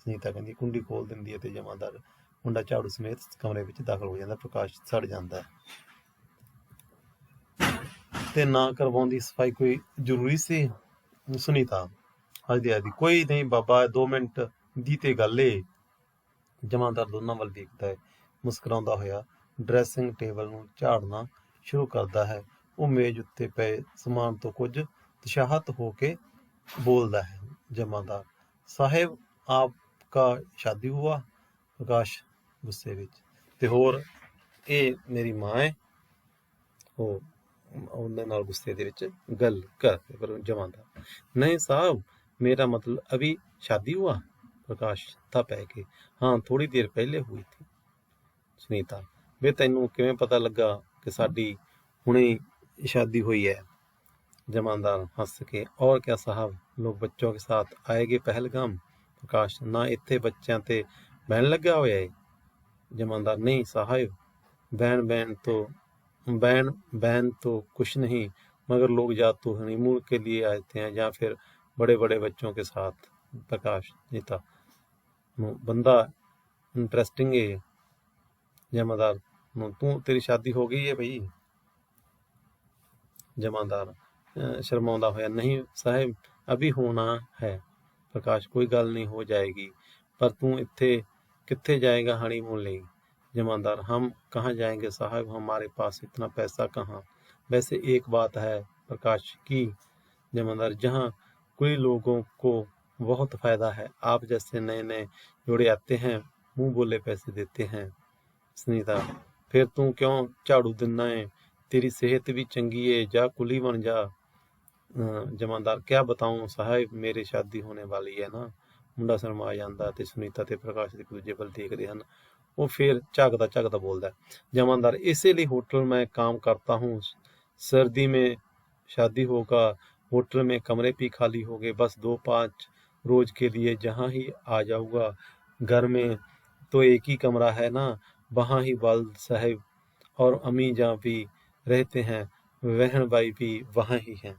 सुनीता कहती, कुंडी खोल दिंदी है ते जमादार मुंडा झाड़ू समेत कमरे विच दाखल हो जाता। प्रकाश सड़ जाता है। ते ना करवाउंदी सफाई कोई जरूरी सी? सुनीता हजदी हजदी, कोई नहीं बाबा, 2 मिनट दी ते गल ए। जमादार दोनों ਵੱਲ ਦੇਖਦਾ ਹੈ, ਮੁਸਕਰਾਉਂਦਾ ਹੋਇਆ ਡਰੈਸਿੰਗ ਟੇਬਲ ਨੂੰ ਝਾੜਨਾ ਸ਼ੁਰੂ ਕਰਦਾ ਹੈ। ਉਹ ਮੇਜ਼ ਉੱਤੇ ਪਏ ਸਮਾਨ ਤੋਂ ਕੁਝ ਤਸ਼ਾਹਤ ਹੋ ਕੇ ਬੋਲਦਾ ਹੈ। ਜਮਾਦਾਰ ਸਾਹਿਬ, ਆਪਕਾ ਸ਼ਾਦੀ ਹੁਆ? ਪ੍ਰਕਾਸ਼ ਗੁੱਸੇ ਵਿੱਚ, ਤੇ ਹੋਰ ਇਹ ਮੇਰੀ ਮਾਂ ਹੈ। ਉਹ ਉਹਦੇ ਨਾਲ ਗੁੱਸੇ ਦੇ ਵਿੱਚ ਗੱਲ ਕਰ। ਪਰ ਜਮਾਦਾਰ, ਨਹੀਂ ਸਾਹਿਬ, मेरा मतलब अभी शादी हुआ? प्रकाश था पै के, हाँ थोड़ी देर पहले हुई थी। सुनीता, वे तैनू किवें पता लगा कि साडी हुणे शादी हुई है? जमादार हंस के, और क्या साहब, लोग बच्चों के साथ आएगे पहलगाम? प्रकाश, ना इत्थे बच्चों ते बहन लगा होया है। जमादार, नहीं साहब, बहन तो कुछ नहीं, मगर लोग या तो हनीमून के लिए आते हैं या फिर बड़े बड़े बच्चों के साथ। प्रकाश नीता, बंदा इंटरेस्टिंग है। जमादार, तू तेरी शादी हो गई है भाई? जमादार शर्माउंदा होया, नहीं साहब, अभी होना है। प्रकाश, कोई गल नहीं, हो जाएगी, पर तू इत्थे कित्थे जाएगा हनीमून ले? जमादार, हम कहाँ जाएंगे साहब, हमारे पास इतना पैसा कहाँ। वैसे एक बात है। प्रकाश की? जमादार, जहाँ कोई लोगों को बहुत फायदा है, आप जैसे नए नए जोड़े आते हैं, मुंह बोले पैसे देते हैं। सुनीता, फिर तू क्यों झाड़ू दिना है? तेरी सेहत भी चंगी है, जा कुली बन जा। जमादार, क्या बताऊं साहब, मेरी शादी होने वाली है ना। मुंडा शर्मा जाता ते सुनीता ते प्रकाश एक दूजे ਵੱਲ देखते हैं। वो फिर झाकदा झाकदा बोलता है, जमादार, इसीलिए होटल में काम करता हूँ, सर्दी में शादी होगा, होटल में कमरे भी खाली हो गए, बस 2-5 रोज के लिए जहाँ ही आ जाऊँगा। घर में तो एक ही कमरा है ना, वहाँ ही वालिद साहब और अम्मी जान भी रहते हैं, बहन भाई भी वहाँ ही हैं।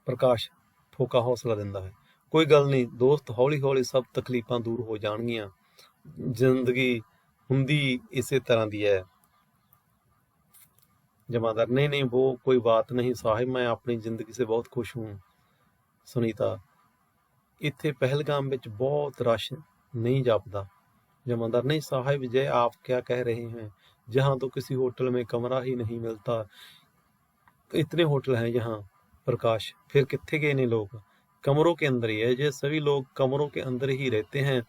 ਪ੍ਰਕਾਸ਼ ਫੋਕਾ ਹੌਸਲਾ ਦਿੰਦਾ ਹੈ। ਕੋਈ ਗੱਲ ਨਹੀਂ ਦੋਸਤ, ਹੌਲੀ ਹੌਲੀ ਸਭ ਤਕਲੀਫਾਂ ਦੂਰ ਹੋ ਜਾਣਗੀਆਂ। ਜ਼ਿੰਦਗੀ ਹੁੰਦੀ ਇਸੇ ਤਰ੍ਹਾਂ ਦੀ ਹੈ। जमादार नहीं नहीं वो कोई बात नहीं साहिब, मैं अपनी जिंदगी से बहुत खुश हूँ। सुनीता इत्थे पहलगाम विच बहुत रश नहीं जापदा। जमादार नहीं साहिब, जय आप क्या कह रहे हैं, जहाँ तो किसी होटल में कमरा ही नहीं मिलता, तो इतने होटल हैं यहाँ। प्रकाश फिर कित्थे गए ने लोग, कमरों के अंदर ही है, ये सभी लोग कमरों के अंदर ही रहते हैं।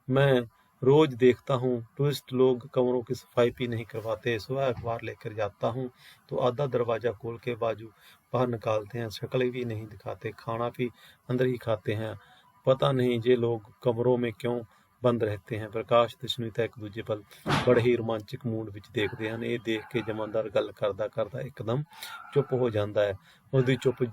मैं रोज देखता हूँ टूरिस्ट लोग कमरों की सफाई भी नहीं करवाते। सुबह अखबार लेकर जाता हूँ तो आधा दरवाजा खोल के बाजू बाहर निकालते हैं, शक्ल भी नहीं दिखाते, खाना भी अंदर ही खाते हैं। पता नहीं ये लोग कमरों में क्यों ਬੰਦ रहते हैं। प्रकाश ਤੇ ਸੁਨੀਤਾ ਇੱਕ ਦੂਜੇ ਵੱਲ ਬੜੇ ਹੀ ਰੋਮਾਂਚਕ ਮੂਡ ਵਿੱਚ ਦੇਖਦੇ ਹਨ। ਇਹ ਦੇਖ ਕੇ ਜਮਾਂਦਾਰ ਗੱਲ ਕਰਦਾ ਕਰਦਾ ਇੱਕਦਮ ਚੁੱਪ ਹੋ ਜਾਂਦਾ ਹੈ। ਉਸਦੀ ਚੁੱਪ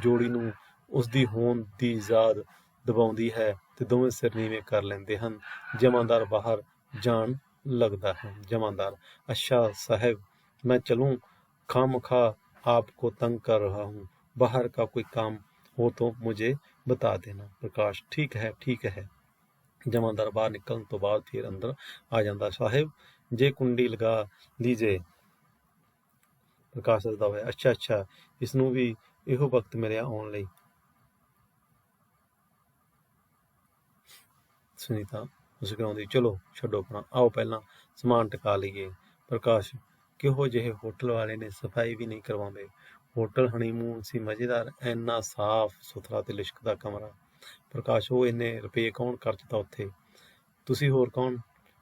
ਜੋੜੀ ਨੂੰ ਉਸਦੀ ਹੋਂਦ ਦੀ ਯਾਦ ਦਬਾਉਂਦੀ ਹੈ ਤੇ ਦੋਵੇਂ ਸਿਰ ਨੀਵੇਂ ਕਰ ਲੈਂਦੇ ਹਨ। जमादार बाहर जान लगता है। जमादार अच्छा साहब, मैं चलूं, खामखा आपको तंग कर रहा हूँ, बाहर का कोई काम हो तो मुझे बता देना। प्रकाश ठीक है। जमादार बाहर निकलने तो बाद फिर अंदर आ जाता। साहिब जे कुंडी लगा लीजिए। प्रकाश दसदा होया अच्छा इसनू भी इहो वक्त मिलिया आउण लई। सुनीता मुस्कुराਉਂਦੀ ਚਲੋ ਛੱਡੋ ਪਰਾਂ, ਆਓ ਪਹਿਲਾਂ ਸਮਾਨ ਟਿਕਾ ਲਈਏ। ਪ੍ਰਕਾਸ਼ ਕਿਹੋ ਜਿਹੇ ਹੋਟਲ ਵਾਲੇ ਨੇ, ਸਫਾਈ ਵੀ ਨਹੀਂ ਕਰਵਾਉਂਦੇ। ਹੋਟਲ ਹਨੀਮੂਨ ਸੀ, ਮਜ਼ੇਦਾਰ, ਇੰਨਾ ਸਾਫ਼ ਸੁਥਰਾ ਤੇ ਲਿਸ਼ਕਦਾ ਕਮਰਾ। ਪ੍ਰਕਾਸ਼ ਉਹ ਇੰਨੇ ਰੁਪਏ ਕੌਣ ਖਰਚਦਾ ਉੱਥੇ, ਤੁਸੀਂ ਹੋਰ ਕੌਣ,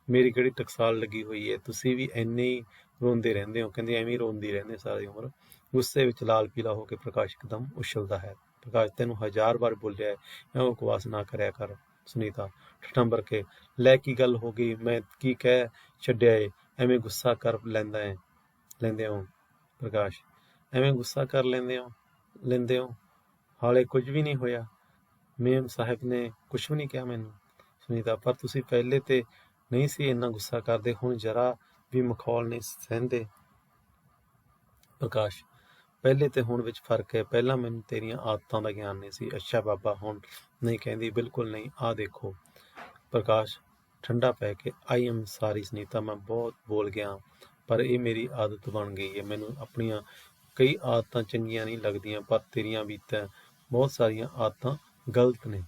ਮੇਰੀ ਕਿਹੜੀ ਟਕਸਾਲ ਲੱਗੀ ਹੋਈ ਹੈ, ਤੁਸੀਂ ਵੀ ਇੰਨੇ ਹੀ ਰੋਂਦੇ ਰਹਿੰਦੇ ਹੋ। ਕਹਿੰਦੇ ਐਵੇਂ ਹੀ ਰੋਂਦੀ ਰਹਿੰਦੇ ਸਾਰੀ ਉਮਰ। ਗੁੱਸੇ ਵਿੱਚ ਲਾਲ ਪੀਲਾ ਹੋ ਕੇ ਪ੍ਰਕਾਸ਼ ਇੱਕਦਮ ਉਛਲਦਾ ਹੈ। ਪ੍ਰਕਾਸ਼ ਤੈਨੂੰ 1000 ਵਾਰ ਬੋਲਿਆ ਹੈ ਐਵੇਂ ਬਕਵਾਸ ਨਾ ਕਰਿਆ ਕਰ। ਸੁਨੀਤਾ ਠਠੰਬਰ ਕੇ ਲੈ ਕੀ ਗੱਲ ਹੋ ਗਈ, ਮੈਂ ਕੀ ਕਹਿ ਛੱਡਿਆ ਏ, ਐਵੇਂ ਗੁੱਸਾ ਕਰ ਲੈਂਦੇ ਹੋ। ਪ੍ਰਕਾਸ਼ ਐਵੇਂ ਗੁੱਸਾ ਕਰ ਲੈਂਦੇ ਹੋ, ਹਾਲੇ ਕੁਝ ਵੀ ਨਹੀਂ ਹੋਇਆ, ਮੇਮ ਸਾਹਿਬ ਨੇ ਕੁਛ ਵੀ ਨਹੀਂ ਕਿਹਾ ਮੈਨੂੰ। ਸੁਨੀਤਾ ਪਰ ਤੁਸੀਂ ਪਹਿਲੇ ਤੇ ਨਹੀਂ ਸੀ ਇੰਨਾ ਗੁੱਸਾ ਕਰਦੇ, ਹੁਣ ਜਰਾ ਵੀ ਮਖੌਲ ਨਹੀਂ ਸਹਿੰਦੇ। ਪ੍ਰਕਾਸ਼ ਪਹਿਲੇ ਤੇ ਹੁਣ ਵਿੱਚ ਫਰਕ ਹੈ, ਪਹਿਲਾਂ ਮੈਨੂੰ ਤੇਰੀਆਂ ਆਦਤਾਂ ਦਾ ਗਿਆਨ ਨਹੀਂ ਸੀ। ਅੱਛਾ ਬਾਬਾ ਹੁਣ ਨਹੀਂ ਕਹਿੰਦੀ, ਬਿਲਕੁਲ ਨਹੀਂ, ਆਹ ਦੇਖੋ। ਪ੍ਰਕਾਸ਼ ਠੰਡਾ ਪੈ ਕੇ ਆਈ ਐਮ ਸਾਰੀ ਸੁਨੀਤਾ, ਮੈਂ ਬਹੁਤ ਬੋਲ ਗਿਆ, ਪਰ ਇਹ ਮੇਰੀ ਆਦਤ ਬਣ ਗਈ ਹੈ। ਮੈਨੂੰ ਆਪਣੀਆਂ ਕਈ ਆਦਤਾਂ ਚੰਗੀਆਂ ਨਹੀਂ ਲੱਗਦੀਆਂ, ਪਰ ਤੇਰੀਆਂ ਵੀ ਤਾਂ ਬਹੁਤ ਸਾਰੀਆਂ ਆਦਤਾਂ ਗਲਤ ਨੇ।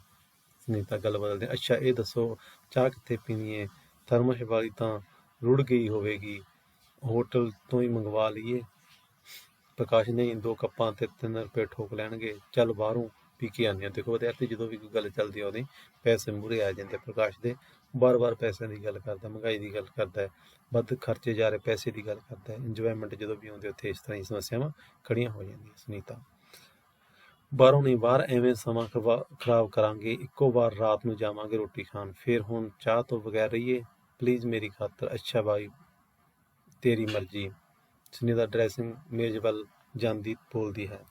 ਸੁਨੀਤਾ ਗੱਲ ਬਦਲਦੇ ਅੱਛਾ ਇਹ ਦੱਸੋ ਚਾਹ ਕਿੱਥੇ ਪੀਣੀ ਹੈ, ਥਰਮਸ ਵਾਲੀ ਤਾਂ ਰੁੜ ਗਈ ਹੋਵੇਗੀ, ਹੋਟਲ ਤੋਂ ਹੀ ਮੰਗਵਾ ਲਈਏ। ਪ੍ਰਕਾਸ਼ ਨਹੀਂ, 2 ਕੱਪਾਂ ਤੇ 3 ਰੁਪਏ ਠੋਕ ਲੈਣਗੇ, ਚੱਲ ਬਾਹਰੋਂ ਪੀ ਕੇ ਆਉਂਦੇ ਹਾਂ। ਦੇਖੋ ਵਿਦਿਆਰਥੀ ਜਦੋਂ ਵੀ ਕੋਈ ਗੱਲ ਚੱਲਦੀ ਆ ਉਹਦੇ ਪੈਸੇ ਮੂਹਰੇ ਆ ਜਾਂਦੇ। ਪ੍ਰਕਾਸ਼ ਦੇ ਬਾਰ ਪੈਸਿਆਂ ਦੀ ਗੱਲ ਕਰਦਾ, ਮਹਿੰਗਾਈ ਦੀ ਗੱਲ ਕਰਦਾ ਹੈ, ਵੱਧ ਖਰਚੇ ਜਾ ਰਹੇ ਪੈਸੇ ਦੀ ਗੱਲ ਕਰਦਾ ਹੈ। ਇੰਜੋਇਮੈਂਟ ਜਦੋਂ ਵੀ ਆਉਂਦੇ ਉੱਥੇ ਇਸ ਤਰ੍ਹਾਂ ਹੀ ਸਮੱਸਿਆਵਾਂ ਖੜੀਆਂ ਹੋ ਜਾਂਦੀਆਂ। ਸੁਨੀਤਾ ਬਾਹਰੋਂ ਨਹੀਂ, ਬਾਹਰ ਐਵੇਂ ਸਮਾਂ ਖਰਾਬ ਕਰਾਂਗੇ, ਇੱਕੋ ਵਾਰ ਰਾਤ ਨੂੰ ਜਾਵਾਂਗੇ ਰੋਟੀ ਖਾਣ, ਫਿਰ ਹੁਣ ਚਾਹ ਤੋਂ ਬਗੈਰ ਰਹੀਏ ਪਲੀਜ਼ ਮੇਰੀ ਖਾਤਰ। ਅੱਛਾ ਬਾਈ ਤੇਰੀ ਮਰਜ਼ੀ। ਸੁਨੀਤਾ ਡਰੈਸਿੰਗ ਮੇਜ਼ ਵੱਲ ਜਾਂਦੀ ਬੋਲਦੀ ਹੈ।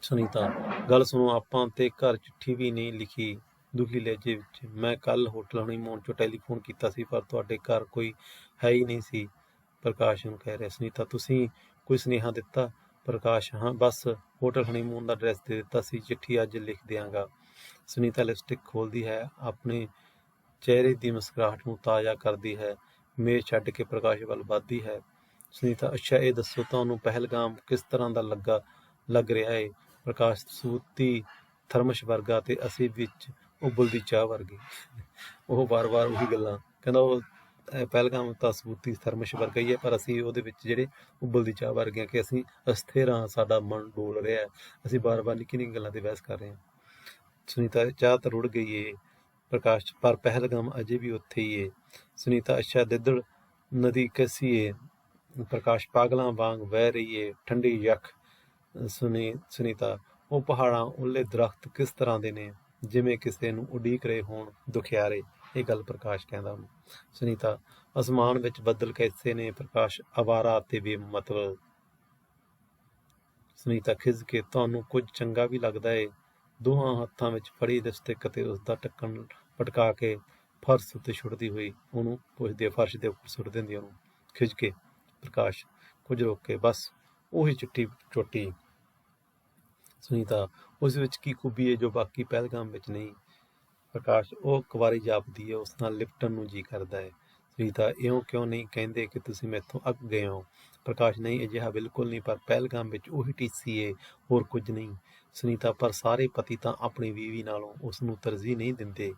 ਸੁਨੀਤਾ ਗੱਲ ਸੁਣੋ, ਆਪਾਂ ਤੇ ਘਰ ਚਿੱਠੀ ਵੀ ਨਹੀਂ ਲਿਖੀ। ਦੁਖੀ ਲਹਿਜੇ ਵਿੱਚ ਮੈਂ ਕੱਲ ਹੋਟਲ ਹਨੀਮੂਨ ਚੋਂ ਟੈਲੀਫੋਨ ਕੀਤਾ ਸੀ, ਪਰ ਤੁਹਾਡੇ ਘਰ ਕੋਈ ਹੈ ਹੀ ਨਹੀਂ ਸੀ। ਪ੍ਰਕਾਸ਼ ਨੂੰ ਕਹਿ ਰਿਹਾ। ਸੁਨੀਤਾ ਤੁਸੀਂ ਕੋਈ ਸੁਨੇਹਾ ਦਿੱਤਾ? ਪ੍ਰਕਾਸ਼ ਹਾਂ ਬਸ ਹੋਟਲ ਹਨੀਮੂਨ ਦਾ ਐਡਰੈਸ ਦੇ ਦਿੱਤਾ ਸੀ, ਚਿੱਠੀ ਅੱਜ ਲਿਖ ਦਿਆਂਗਾ। ਸੁਨੀਤਾ ਲਿਪਸਟਿਕ ਖੋਲਦੀ ਹੈ, ਆਪਣੇ ਚਿਹਰੇ ਦੀ ਮੁਸਕਰਾਹਟ ਨੂੰ ਤਾਜ਼ਾ ਕਰਦੀ ਹੈ, ਮੇਜ਼ ਛੱਡ ਕੇ ਪ੍ਰਕਾਸ਼ ਵੱਲ ਵੱਧਦੀ ਹੈ। ਸੁਨੀਤਾ ਅੱਛਾ ਇਹ ਦੱਸੋ ਤੁਹਾਨੂੰ ਪਹਿਲਗਾਮ ਕਿਸ ਤਰ੍ਹਾਂ ਦਾ ਲੱਗ ਰਿਹਾ ਹੈ? ਪ੍ਰਕਾਸ਼ ਸੂਤੀ ਥਰਮਸ ਵਰਗਾ ਤੇ ਅਸੀਂ ਵਿੱਚ ਉਬਲਦੀ ਚਾਹ ਵਰਗੀ। ਉਹ ਵਾਰ ਉਹੀ ਗੱਲਾਂ ਕਹਿੰਦਾ, ਉਹ ਪਹਿਲਗਾਮ ਤਾਂ ਸਬੂਤੀ ਥਰਮਸ ਵਰਗਾ ਹੀ ਹੈ, ਪਰ ਅਸੀਂ ਉਹਦੇ ਵਿੱਚ ਜਿਹੜੇ ਉਬਲਦੀ ਚਾਹ ਵਰਗੇ ਕਿ ਅਸੀਂ ਅਸਥਿਰ ਹਾਂ, ਸਾਡਾ ਮਨ ਡੋਲ ਰਿਹਾ, ਅਸੀਂ ਬਾਰ ਨਿੱਕੀ ਨਿੱਕੀ ਗੱਲਾਂ ਤੇ ਬਹਿਸ ਕਰ ਰਹੇ ਹਾਂ। ਸੁਨੀਤਾ ਚਾਹ ਤਾਂ ਰੁੜ ਗਈ ਏ। ਪ੍ਰਕਾਸ਼ ਪਰ ਪਹਿਲਗਾਮ ਅਜੇ ਵੀ ਉੱਥੇ ਹੀ ਏ। ਸੁਨੀਤਾ ਅੱਛਾ ਦਿੱਦੜ ਨਦੀ ਕੈਸੀ ਏ? ਪ੍ਰਕਾਸ਼ ਪਾਗਲਾਂ ਵਾਂਗ ਵਹਿ ਰਹੀ ਏ, ਠੰਡੀ ਯਖ। ਸੁਨੀਤਾ ਉਹ ਪਹਾੜਾਂ ਉੱਲੇ ਦਰਖਤ ਕਿਸ ਤਰ੍ਹਾਂ ਦੇ ਨੇ? ਜਿਵੇਂ ਕਿਸੇ ਨੂੰ ਉਡੀਕ ਰਹੇ ਹੋਣ ਦੁਖਿਆਰੇ। ਇਹ ਗੱਲ ਪ੍ਰਕਾਸ਼ ਕਹਿੰਦਾ ਉਹਨੂੰ। ਸੁਨੀਤਾ, ਅਸਮਾਨ ਵਿੱਚ ਬੱਦਲ ਕੈਸੇ ਨੇ? ਪ੍ਰਕਾਸ਼, ਅਵਾਰਾ ਅਤੇ ਬੇਮਤਲਬ। ਸੁਨੀਤਾ ਖਿਝ ਕੇ, ਤੁਹਾਨੂੰ ਕੁਝ ਚੰਗਾ ਵੀ ਲੱਗਦਾ ਏ? ਦੋਹਾਂ ਹੱਥਾਂ ਵਿੱਚ ਫੜੀ ਲਿਪਸਟਿਕ ਅਤੇ ਉਸਦਾ ਢੱਕਣ ਪਟਕਾ ਕੇ ਫਰਸ਼ ਉੱਤੇ ਸੁੱਟਦੀ ਹੋਈ ਉਹਨੂੰ ਪੁੱਛਦੀ ਹੈ, ਫਰਸ਼ ਦੇ ਉੱਪਰ ਸੁੱਟ ਦਿੰਦੀ ਉਹਨੂੰ ਖਿੱਚ ਕੇ। ਪ੍ਰਕਾਸ਼ ਕੁਝ ਰੋਕ ਕੇ, ਬਸ ਉਹੀ ਚਿੱਟੀ ਚੋਟੀ। ਸੁਨੀਤਾ, ਉਸ ਵਿੱਚ ਕੀ ਖੂਬੀ ਹੈ ਜੋ ਬਾਕੀ ਪਹਿਲਗਾਮ ਵਿੱਚ ਨਹੀਂ? ਪ੍ਰਕਾਸ਼, ਉਹ ਕੁਵਾਰੀ ਜਾਪਦੀ ਹੈ, ਉਸ ਨਾਲ ਲਿਪਟਣ ਨੂੰ ਜੀ ਕਰਦਾ ਹੈ। ਸੁਨੀਤਾ, ਇਉਂ ਕਿਉਂ ਨਹੀਂ ਕਹਿੰਦੇ ਕਿ ਤੁਸੀਂ ਮੈਥੋਂ ਅੱਕ ਗਏ ਹੋ? ਪ੍ਰਕਾਸ਼, ਨਹੀਂ, ਅਜਿਹਾ ਬਿਲਕੁਲ ਨਹੀਂ, ਪਰ ਪਹਿਲਗਾਮ ਵਿੱਚ ਉਹੀ ਟੀਸੀ ਏ, ਹੋਰ ਕੁਝ ਨਹੀਂ। ਸੁਨੀਤਾ, ਪਰ ਸਾਰੇ ਪਤੀ ਤਾਂ ਆਪਣੀ ਬੀਵੀ ਨਾਲੋਂ ਉਸ ਨੂੰ ਤਰਜੀਹ ਨਹੀਂ ਦਿੰਦੇ।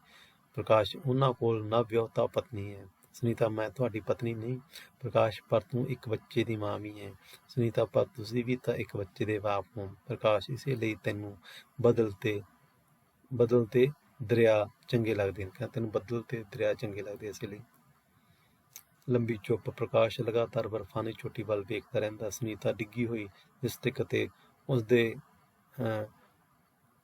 ਪ੍ਰਕਾਸ਼, ਉਹਨਾਂ ਕੋਲ ਨਵ-ਵਿਆਹੁਤਾ ਪਤਨੀ ਹੈ। ਸੁਨੀਤਾ, ਮੈਂ ਤੁਹਾਡੀ ਪਤਨੀ ਨਹੀਂ? ਪ੍ਰਕਾਸ਼, ਪਰ ਤੂੰ ਇੱਕ ਬੱਚੇ ਦੀ ਮਾਂ ਵੀ ਹੈ। ਸੁਨੀਤਾ, ਪਰ ਤੁਸੀਂ ਵੀ ਤਾਂ ਇੱਕ ਬੱਚੇ ਦੇ ਬਾਪ ਹੋ। ਪ੍ਰਕਾਸ਼, ਇਸੇ ਲਈ ਤੈਨੂੰ ਬਦਲਤੇ ਦਰਿਆ ਚੰਗੇ ਲੱਗਦੇ ਨੇ। ਤੈਨੂੰ ਬਦਲਤੇ ਦਰਿਆ ਚੰਗੇ ਲੱਗਦੇ ਇਸੇ ਲਈ। ਲੰਬੀ ਚੁੱਪ। ਪ੍ਰਕਾਸ਼ ਲਗਾਤਾਰ ਬਰਫਾਨੀ ਚੋਟੀ ਵੱਲ ਵੇਖਦਾ ਰਹਿੰਦਾ। ਸੁਨੀਤਾ ਡਿੱਗੀ ਹੋਈ ਲਿਪਸਟਿਕ ਅਤੇ ਉਸਦੇ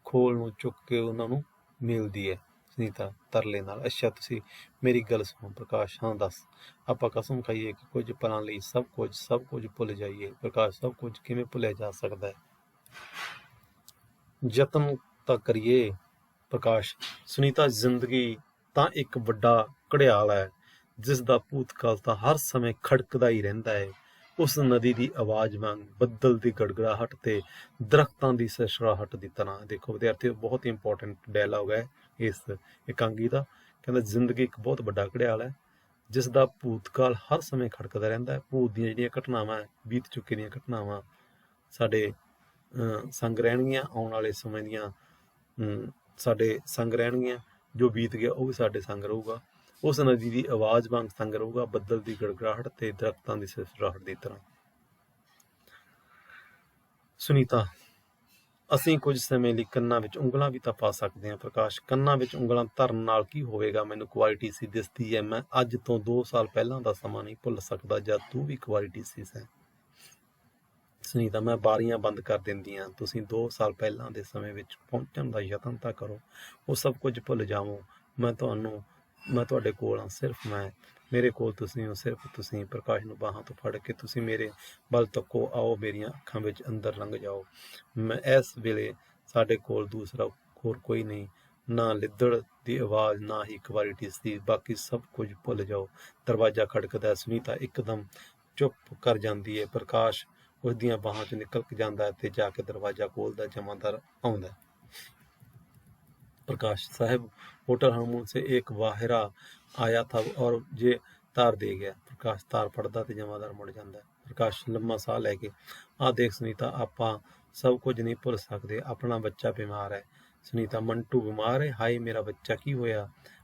ਖੋਲ ਨੂੰ ਚੁੱਕ ਕੇ ਉਹਨਾਂ ਨੂੰ ਮੇਲਦੀ ਹੈ। ਸੁਨੀਤਾ ਤਰਲੇ ਨਾਲ, ਅੱਛਾ, ਤੁਸੀਂ ਮੇਰੀ ਗੱਲ ਸੁਣੋ। ਪ੍ਰਕਾਸ਼, ਹਾਂ ਦੱਸ। ਆਪਾਂ ਕਸਮ ਖਾਈਏ ਕਿ ਕੁਝ ਪਲਾਂ ਲਈ ਸਭ ਕੁਝ ਭੁੱਲ ਜਾਈਏ। ਪ੍ਰਕਾਸ਼, ਸਭ ਕੁਝ ਕਿਵੇਂ ਭੁੱਲਿਆ ਜਾ ਸਕਦਾ ਹੈ? ਯਤਨ ਤਾਂ ਕਰੀਏ। ਪ੍ਰਕਾਸ਼, ਸੁਨੀਤਾ, ਜ਼ਿੰਦਗੀ ਤਾਂ ਇੱਕ ਵੱਡਾ ਘੜਿਆਲ ਹੈ ਜਿਸ ਦਾ ਭੂਤਕਾਲ ਤਾਂ ਹਰ ਸਮੇਂ ਖੜਕਦਾ ਹੀ ਰਹਿੰਦਾ ਹੈ, ਉਸ ਨਦੀ ਦੀ ਆਵਾਜ਼ ਵਾਂਗ, ਬੱਦਲ ਦੀ ਗੜਗੜਾਹਟ ਤੇ ਦਰਖਤਾਂ ਦੀ ਸਰਸਰਾਹਟ ਦੀ ਤਰ੍ਹਾਂ। ਦੇਖੋ ਵਿਦਿਆਰਥੀਓ, ਬਹੁਤ ਹੀ ਇੰਪੋਰਟੈਂਟ ਡਾਇਲੌਗ ਹੈ ਇਸ ਇਕਾਂਗੀ ਦਾ। ਕਹਿੰਦਾ ਜ਼ਿੰਦਗੀ ਇੱਕ ਬਹੁਤ ਵੱਡਾ ਘੜਿਆਲ ਹੈ ਜਿਸ ਦਾ ਭੂਤਕਾਲ ਹਰ ਸਮੇਂ ਖੜਕਦਾ ਰਹਿੰਦਾ ਹੈ। ਭੂਤ ਦੀਆਂ ਜਿਹੜੀਆਂ ਘਟਨਾਵਾਂ, ਬੀਤ ਚੁੱਕੇ ਦੀਆਂ ਘਟਨਾਵਾਂ ਸਾਡੇ ਸੰਗ ਰਹਿਣਗੀਆਂ, ਆਉਣ ਵਾਲੇ ਸਮੇਂ ਦੀਆਂ ਸਾਡੇ ਸੰਗ ਰਹਿਣਗੀਆਂ। ਜੋ ਬੀਤ ਗਿਆ ਉਹ ਵੀ ਸਾਡੇ ਸੰਗ ਰਹੂਗਾ। ਉਸ ਨਦੀ ਦੀ ਆਵਾਜ਼ ਵਾਂਗ ਸੰਗ ਰਹੂਗਾ, ਬੱਦਲ ਦੀ ਗੜਗੜਾਹਟ ਤੇ ਦਰਖਤਾਂ ਦੀ ਸਰਸਰਾਹਟ ਦੀ ਤਰ੍ਹਾਂ। ਸੁਨੀਤਾ, ਅਸੀਂ ਕੁਝ ਸਮੇਂ ਲਈ ਕੰਨਾਂ ਵਿੱਚ ਉਂਗਲਾਂ ਵੀ ਤਾਂ ਪਾ ਸਕਦੇ ਹਾਂ। ਪ੍ਰਕਾਸ਼, ਕੰਨਾਂ ਵਿੱਚ ਉਂਗਲਾਂ ਧਰਨ ਨਾਲ ਕੀ ਹੋਵੇਗਾ? ਮੈਨੂੰ ਕੁਆਲਿਟੀ ਸੀ ਦਿਸਦੀ ਹੈ। ਮੈਂ ਅੱਜ ਤੋਂ 2 ਸਾਲ ਪਹਿਲਾਂ ਦਾ ਸਮਾਂ ਨਹੀਂ ਭੁੱਲ ਸਕਦਾ ਜਦ ਤੂੰ ਵੀ ਕੁਆਲਿਟੀ ਸੀ ਸੈਂ। ਸੁਨੀਤਾ, ਮੈਂ ਬਾਰੀਆਂ ਬੰਦ ਕਰ ਦਿੰਦੀ ਹਾਂ। ਤੁਸੀਂ 2 ਸਾਲ ਪਹਿਲਾਂ ਦੇ ਸਮੇਂ ਵਿੱਚ ਪਹੁੰਚਣ ਦਾ ਯਤਨ ਤਾਂ ਕਰੋ। ਉਹ ਸਭ ਕੁਝ ਭੁੱਲ ਜਾਵੋ। ਮੈਂ ਤੁਹਾਡੇ ਕੋਲ ਹਾਂ, ਸਿਰਫ ਮੈਂ। ਮੇਰੇ ਕੋਲ ਤੁਸੀਂ ਹੋ, ਸਿਰਫ ਤੁਸੀਂ। ਪ੍ਰਕਾਸ਼ ਨੂੰ ਬਾਹਾਂ ਤੋਂ ਫੜ ਕੇ, ਤੁਸੀਂ ਮੇਰੇ ਵੱਲ ਤੱਕੋ, ਆਓ ਮੇਰੀਆਂ ਅੱਖਾਂ ਵਿੱਚ ਅੰਦਰ ਲੰਘ ਜਾਓ। ਮੈਂ ਇਸ ਵੇਲੇ ਸਾਡੇ ਕੋਲ ਦੂਸਰਾ ਹੋਰ ਕੋਈ ਨਹੀਂ, ਨਾ ਲਿੱਦੜ ਦੀ ਆਵਾਜ਼, ਨਾ ਹੀ ਕੁਆਲਿਟੀ ਸੀ। ਬਾਕੀ ਸਭ ਕੁਝ ਭੁੱਲ ਜਾਓ। ਦਰਵਾਜ਼ਾ ਖੜਕਦਾ ਹੈ। ਸੁਨੀਤਾ ਇੱਕਦਮ ਚੁੱਪ ਕਰ ਜਾਂਦੀ ਹੈ। ਪ੍ਰਕਾਸ਼ ਉਸ ਦੀਆਂ ਬਾਹਾਂ 'ਚ ਨਿਕਲ ਜਾਂਦਾ ਹੈ ਤੇ ਜਾ ਕੇ ਦਰਵਾਜ਼ਾ ਖੋਲ੍ਹਦਾ। ਜਮਾਦਾਰ ਆਉਂਦਾ। प्रकाश साहब, होटल हरमून से एक वाहिरा आया था और जे तार दे गया। प्रकाश तार फड़दा ते जमादार मुड़ जांदा। प्रकाश लम्मा साह लैके, आ देख सुनीता, आपां सब कुछ नहीं भुल सकदे, अपना बच्चा बीमार है। सुनीता, मंटू बीमार है? हाय मेरा बच्चा, की होया?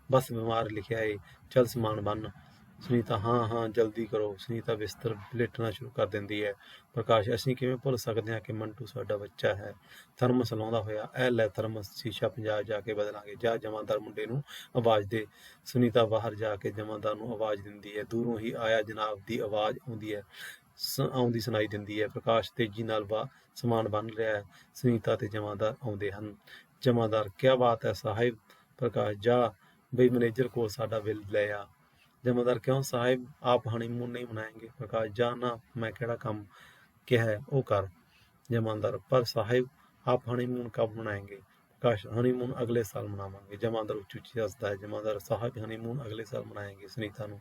बस बीमार लिखिया है, चल समान बन। सुनीता, हाँ हाँ जल्दी करो। सुनीता बिस्तर ਲੇਟਣਾ ਸ਼ੁਰੂ ਕਰ ਦਿੰਦੀ ਹੈ। ਪ੍ਰਕਾਸ਼, ਅਸੀਂ ਕਿਵੇਂ ਭੁੱਲ ਸਕਦੇ ਹਾਂ ਕਿ ਮੰਟੂ ਸਾਡਾ ਬੱਚਾ ਹੈ? ਥਰਮਸ ਲਾਉਂਦਾ ਹੋਇਆ, ਇਹ ਲੈ ਥਰਮਸ, ਸ਼ੀਸ਼ਾ 50 ਜਾ ਕੇ ਬਦਲਾਂਗੇ, ਜਾ ਜਮਾਦਾਰ ਮੁੰਡੇ ਨੂੰ ਆਵਾਜ਼ ਦੇ। ਸੁਨੀਤਾ ਬਾਹਰ ਜਾ ਕੇ ਜਮਾਦਾਰ ਨੂੰ ਆਵਾਜ਼ ਦਿੰਦੀ ਹੈ। ਦੂਰੋਂ ਹੀ ਆਇਆ ਜਨਾਬ ਦੀ ਆਵਾਜ਼ ਆਉਂਦੀ ਸੁਣਾਈ ਦਿੰਦੀ ਹੈ। ਪ੍ਰਕਾਸ਼ ਤੇਜ਼ੀ ਨਾਲ ਸਮਾਨ ਬੰਨ ਰਿਹਾ ਹੈ। ਸੁਨੀਤਾ ਤੇ ਜਮਾਦਾਰ ਆਉਂਦੇ ਹਨ। ਜਮਾਦਾਰ, ਕਿਆ ਬਾਤ ਹੈ ਸਾਹਿਬ? ਪ੍ਰਕਾਸ਼, ਜਾ ਬਈ ਮੈਨੇਜਰ ਕੋਲ ਸਾਡਾ ਬਿੱਲ ਲੈ ਆ। जमादार, क्यों साहिब, आप हनीमून नहीं मनाएंगे? प्रकाश, जा ना, मैं केड़ा काम क्या है वो कर। जमादार, पर साहिब आप हनीमून कब मनाएंगे? प्रकाश, हनीमून अगले साल मनावांगे। जमादार उच्ची उच्ची हंसता है। जमादार, साहिब हनीमून अगले साल मनाएंगे। सुनीता नू,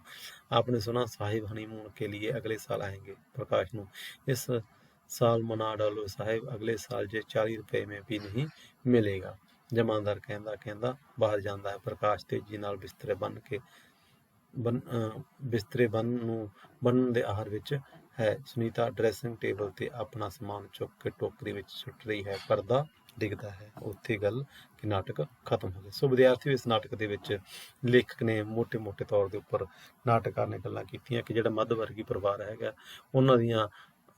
आपने सुना साहिब हनीमून के लिए अगले साल आएंगे। प्रकाश नू, इस साल मना डालो साहिब, अगले साल जे 40 रुपए में भी नहीं मिलेगा। जमादार कहता बाहर जाता है। प्रकाश तेजी नाल बिस्तरे ਬਿਸਤਰੇ ਬੰਨਣ ਦੇ ਆਹਰ ਵਿੱਚ ਹੈ। ਸੁਨੀਤਾ ਡਰੈਸਿੰਗ ਟੇਬਲ ਤੇ ਆਪਣਾ ਸਮਾਨ ਚੁੱਕ ਕੇ ਟੋਕਰੀ ਵਿੱਚ ਸੁੱਟ ਰਹੀ ਹੈ। ਪਰਦਾ ਡਿੱਗਦਾ ਹੈ। ਉੱਥੇ ਗੱਲ ਕਿ ਨਾਟਕ ਖਤਮ ਹੋ ਗਿਆ। ਸੋ ਵਿਦਿਆਰਥੀਓ, ਇਸ ਨਾਟਕ ਦੇ ਵਿੱਚ ਲੇਖਕ ਨੇ ਮੋਟੇ ਤੌਰ ਦੇ ਉੱਪਰ ਨਾਟਕਕਾਰ ਨੇ ਗੱਲਾਂ ਕੀਤੀਆਂ ਕਿ ਜਿਹੜਾ ਮੱਧ ਵਰਗੀ ਪਰਿਵਾਰ ਹੈਗਾ, ਉਹਨਾਂ ਦੀਆਂ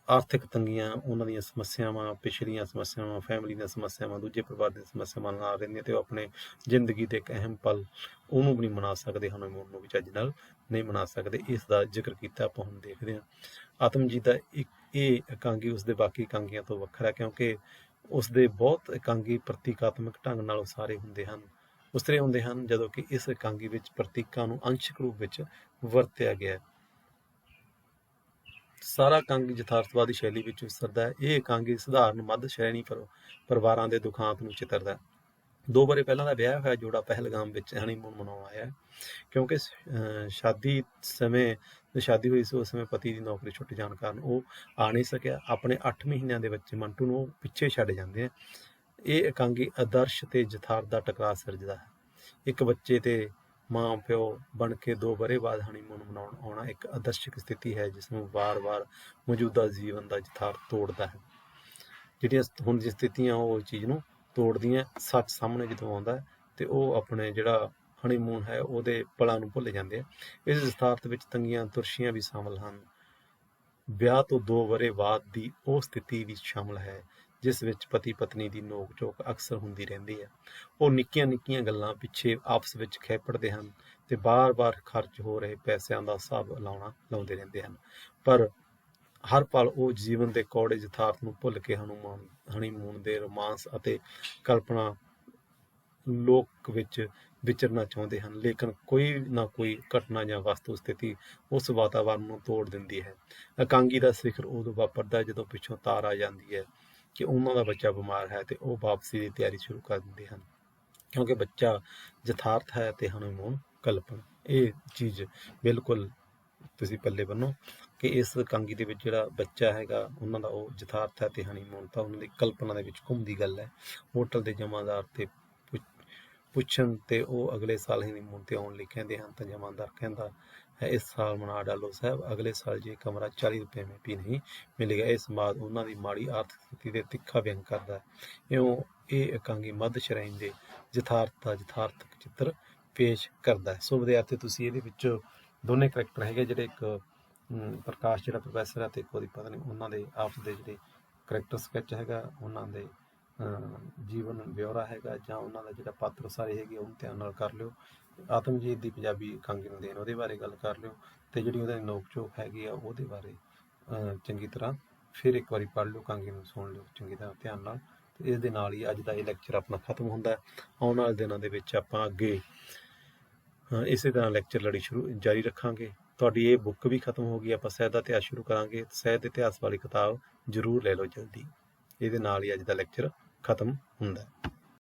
ਆਰਥਿਕ ਤੰਗੀਆਂ, ਉਹਨਾਂ ਦੀਆਂ ਸਮੱਸਿਆਵਾਂ, ਪਿਛਲੀਆਂ ਸਮੱਸਿਆਵਾਂ, ਫੈਮਿਲੀ ਦੀਆਂ ਸਮੱਸਿਆਵਾਂ, ਦੂਜੇ ਪਰਿਵਾਰ ਦੀਆਂ ਸਮੱਸਿਆਵਾਂ ਨਾਲ ਰਹਿੰਦੀਆਂ ਤੇ ਉਹ ਆਪਣੇ ਜ਼ਿੰਦਗੀ ਦੇ ਇੱਕ ਅਹਿਮ ਪਲ ਉਹਨੂੰ ਵੀ ਨਹੀਂ ਮਨਾ ਸਕਦੇ, ਹਨੀਮੂਨ ਨੂੰ ਵੀ ਚੱਜ ਨਾਲ ਨਹੀਂ ਮਨਾ ਸਕਦੇ। ਇਸ ਦਾ ਜ਼ਿਕਰ ਕੀਤਾ ਆਪਾਂ ਹੁਣ ਦੇਖਦੇ ਹਾਂ। ਆਤਮ ਜੀ ਦਾ ਇਹ ਇਕਾਂਗੀ ਉਸਦੇ ਬਾਕੀ ਇਕਾਂਗੀਆਂ ਤੋਂ ਵੱਖਰਾ, ਕਿਉਂਕਿ ਉਸ ਦੇ ਬਹੁਤ ਇਕਾਂਗੀ ਪ੍ਰਤੀਕਾਤਮਕ ਢੰਗ ਨਾਲ ਉਸਾਰੇ ਉਸਰੇ ਹੁੰਦੇ ਹਨ, ਜਦੋਂ ਕਿ ਇਸ ਇਕਾਂਗੀ ਵਿੱਚ ਪ੍ਰਤੀਕਾਂ ਨੂੰ ਅੰਸ਼ਕ ਰੂਪ ਵਿੱਚ ਵਰਤਿਆ ਗਿਆ ਹੈ। ਸਾਰਾ ਇਕਾਂਗੀ ਯਥਾਰਥਵਾਦੀ ਸ਼ੈਲੀ ਵਿੱਚ ਉਸਰਦਾ ਹੈ। ਇਹ ਇਕਾਂਗੀ ਸਧਾਰਨ ਮੱਧ ਸ਼੍ਰੇਣੀ ਪਰਿਵਾਰਾਂ ਦੇ ਦੁਖਾਂਤ ਨੂੰ ਚਿੱਤਰਦਾ ਹੈ। 2 ਵਰ੍ਹੇ ਪਹਿਲਾਂ ਦਾ ਵਿਆਹ ਹੋਇਆ ਜੋੜਾ ਪਹਿਲਗਾਮ ਵਿੱਚ ਹਨੀਮੂਨ ਮਨਾਉਣ ਆਇਆ, ਕਿਉਂਕਿ ਸ਼ਾਦੀ ਹੋਈ ਸੀ ਉਸ ਸਮੇਂ ਪਤੀ ਦੀ ਨੌਕਰੀ ਛੁੱਟ ਜਾਣ ਕਾਰਨ ਉਹ ਆ ਨਹੀਂ ਸਕਿਆ। ਆਪਣੇ 8 ਮਹੀਨਿਆਂ ਦੇ ਬੱਚੇ ਮੰਟੂ ਨੂੰ ਪਿੱਛੇ ਛੱਡ ਜਾਂਦੇ ਆ। ਇਹ ਇਕਾਂਗੀ ਆਦਰਸ਼ ਤੇ ਯਥਾਰਥ ਦਾ ਟਕਰਾਅ ਸਿਰਜਦਾ ਹੈ। ਇੱਕ ਬੱਚੇ ਤੇ ਮਾਂ ਪਿਓ ਬਣ ਕੇ 2 ਵਰ੍ਹੇ ਬਾਅਦ ਹਨੀਮੂਨ ਮਨਾਉਣ ਆਉਣਾ ਇੱਕ ਆਦਰਸ਼ਕ ਸਥਿਤੀ ਹੈ, ਜਿਸ ਨੂੰ ਵਾਰ-ਵਾਰ ਮੌਜੂਦਾ ਜੀਵਨ ਦਾ ਯਥਾਰਥ ਤੋੜਦਾ ਹੈ। ਜਿਹੜੀਆਂ ਹੁਣ ਦੀਆਂ ਸਥਿਤੀਆਂ ਉਹ ਚੀਜ਼ ਨੂੰ ਤੋੜਦੀਆਂ, ਸੱਚ ਸਾਹਮਣੇ ਜਦੋਂ ਆਉਂਦਾ ਤੇ ਉਹ ਆਪਣੇ ਜਿਹੜਾ ਹਨੀਮੂਨ ਹੈ ਉਹਦੇ ਪਲਾਂ ਨੂੰ ਭੁੱਲ ਜਾਂਦੇ ਆ। ਇਸ ਯਥਾਰਥ ਵਿੱਚ ਤੰਗੀਆਂ ਤੁਰਸ਼ੀਆਂ ਵੀ ਸ਼ਾਮਲ ਹਨ। ਵਿਆਹ ਤੋਂ 2 ਵਰ੍ਹੇ ਬਾਅਦ ਦੀ ਉਹ ਸਥਿਤੀ ਵੀ ਸ਼ਾਮਲ ਹੈ ਜਿਸ ਵਿੱਚ ਪਤੀ ਪਤਨੀ ਦੀ ਨੋਕ ਝੋਕ ਅਕਸਰ ਹੁੰਦੀ ਰਹਿੰਦੀ ਹੈ। ਉਹ ਨਿੱਕੀਆਂ ਗੱਲਾਂ ਪਿੱਛੇ ਆਪਸ ਵਿੱਚ ਖੇਪੜਦੇ ਹਨ ਤੇ ਬਾਰ-ਬਾਰ ਖਰਚ ਹੋ ਰਹੇ ਪੈਸਿਆਂ ਦਾ ਹਿਸਾਬ ਲਾਉਂਦੇ ਰਹਿੰਦੇ ਹਨ, ਪਰ ਹਰ ਪਲ ਉਹ ਜੀਵਨ ਦੇ ਕੌੜੇ ਯਥਾਰਥ ਨੂੰ ਭੁੱਲ ਕੇ ਹਨੀਮੂਨ ਦੇ ਰੋਮਾਂਸ ਅਤੇ ਕਲਪਨਾ ਲੋਕ ਵਿੱਚ ਵਿਚਰਨਾ ਚਾਹੁੰਦੇ ਹਨ। ਲੇਕਿਨ ਕੋਈ ਨਾ ਕੋਈ ਘਟਨਾ ਜਾਂ ਵਸਤੂ ਸਥਿਤੀ ਉਸ ਵਾਤਾਵਰਨ ਨੂੰ ਤੋੜ ਦਿੰਦੀ ਹੈ। ਇਕਾਂਗੀ ਦਾ ਸਿਖਰ ਉਦੋਂ ਵਾਪਰਦਾ ਜਦੋਂ ਪਿੱਛੋਂ ਤਾਰ ਆ ਜਾਂਦੀ ਹੈ ਕਿ ਉਹਨਾਂ ਦਾ ਬੱਚਾ ਬਿਮਾਰ ਹੈ ਤੇ ਉਹ ਵਾਪਸੀ ਦੀ ਤਿਆਰੀ ਸ਼ੁਰੂ ਕਰ ਦਿੰਦੇ ਹਨ, ਕਿਉਂਕਿ ਬੱਚਾ ਯਥਾਰਥ ਹੈ ਤੇ ਹਨੀਮੂਨ ਕਲਪਨਾ। ਇਹ ਚੀਜ਼ ਬਿਲਕੁਲ ਤੁਸੀਂ ਪੱਲੇ ਬੰਨੋ ਕਿ ਇਸ ਇਕਾਂਗੀ ਦੇ ਵਿੱਚ ਜਿਹੜਾ ਬੱਚਾ ਹੈਗਾ ਉਹਨਾਂ ਦਾ ਉਹ ਯਥਾਰਥ ਹੈ ਤੇ ਹਨੀਮੂਨ ਤਾਂ ਉਹਨਾਂ ਦੀ ਕਲਪਨਾ ਦੇ ਵਿੱਚ ਘੁੰਮਦੀ ਗੱਲ ਹੈ। ਹੋਟਲ ਦੇ ਜਮਾਦਾਰ ਤੇ ਪੁੱਛਣ ਤੇ ਉਹ ਅਗਲੇ ਸਾਲ ਹਨੀਮੂਨ ਤੇ ਆਉਣ ਲਈ ਕਹਿੰਦੇ ਹਨ ਤਾਂ ਜਮਾਦਾਰ ਕਹਿੰਦਾ ਹੈ, ਇਸ ਸਾਲ ਮਨਾ ਡਾਲੋ ਸਾਹਿਬ, ਅਗਲੇ ਸਾਲ ਜੇ ਕਮਰਾ 40 ਰੁਪਏ में भी नहीं ਮਿਲੇਗਾ। ਇਸ ਬਾਅਦ ਉਹਨਾਂ ਦੀ ਮਾੜੀ ਆਰਥਿਕ ਸਥਿਤੀ ਦੇ ਤਿੱਖਾ ਵਿਅੰਗ ਕਰਦਾ ਹੈ। ਇਹ ਇਕਾਂਗੀ ਮੱਧ ਸ਼੍ਰੇਣੀ ਦੇ ਯਥਾਰਥ ਦਾ ਯਥਾਰਥਕ ਚਿੱਤਰ ਪੇਸ਼ ਕਰਦਾ ਹੈ। ਸੋ ਵਿਦਿਆਰਥੀ ਤੁਸੀਂ ਇਹਦੇ ਵਿੱਚ ਦੋਨੇ ਕਰੈਕਟਰ ਹੈਗੇ ਜਿਹੜੇ ਇੱਕ ਪ੍ਰਕਾਸ਼ ਜਿਹੜਾ ਪ੍ਰੋਫੈਸਰ ਹੈ ਤੇ ਇੱਕ ਉਹਦੀ ਪਤਨੀ, ਉਹਨਾਂ ਦੇ ਆਪਸ ਦੇ ਜਿਹੜੇ ਕਰੈਕਟਰ ਸਕੈਚ ਹੈਗਾ, ਉਹਨਾਂ ਦੇ ਜੀਵਨ ਵਿਉਰਾ ਹੈਗਾ ਜਾਂ ਉਹਨਾਂ ਦਾ ਜਿਹੜਾ ਪਾਤਰ ਸਾਰੇ ਹੈਗੇ ਉਹਨੂੰ ਧਿਆਨ ਨਾਲ ਕਰ ਲਿਓ। ਆਤਮਜੀਤ ਦੀ ਪੰਜਾਬੀ ਇਕਾਂਗੀ ਨੂੰ ਦੇਣ ਉਹਦੇ ਬਾਰੇ ਗੱਲ ਕਰ ਲਿਓ ਤੇ ਜਿਹੜੀ ਉਹਦੀ ਨੋਕ ਝੋਕ ਹੈਗੀ ਆ ਉਹਦੇ ਬਾਰੇ ਚੰਗੀ ਤਰ੍ਹਾਂ ਫਿਰ ਇੱਕ ਵਾਰੀ ਪੜ੍ਹ ਲਿਓ, ਇਕਾਂਗੀ ਨੂੰ ਸੁਣ ਲਿਓ ਚੰਗੀ ਤਰ੍ਹਾਂ ਧਿਆਨ ਨਾਲ। ਤੇ ਇਸ ਦੇ ਨਾਲ ਹੀ ਅੱਜ ਦਾ ਇਹ ਲੈਕਚਰ ਆਪਣਾ ਖਤਮ ਹੁੰਦਾ। ਆਉਣ ਵਾਲੇ ਦਿਨਾਂ ਦੇ ਵਿੱਚ ਆਪਾਂ ਅੱਗੇ ਇਸੇ ਤਰ੍ਹਾਂ ਲੈਕਚਰ ਜਾਰੀ ਰੱਖਾਂਗੇ। ਤੁਹਾਡੀ ਇਹ ਬੁੱਕ ਵੀ ਖਤਮ ਹੋ ਗਈ, ਆਪਾਂ ਸਾਹਿਤ ਦਾ ਇਤਿਹਾਸ ਸ਼ੁਰੂ ਕਰਾਂਗੇ। ਸਾਹਿਤ ਇਤਿਹਾਸ ਵਾਲੀ ਕਿਤਾਬ ਜ਼ਰੂਰ ਲੈ ਲਓ ਜਲਦੀ। ਇਹਦੇ ਨਾਲ ਹੀ ਅੱਜ ਦਾ ਲੈਕਚਰ ਖਤਮ ਹੁੰਦਾ।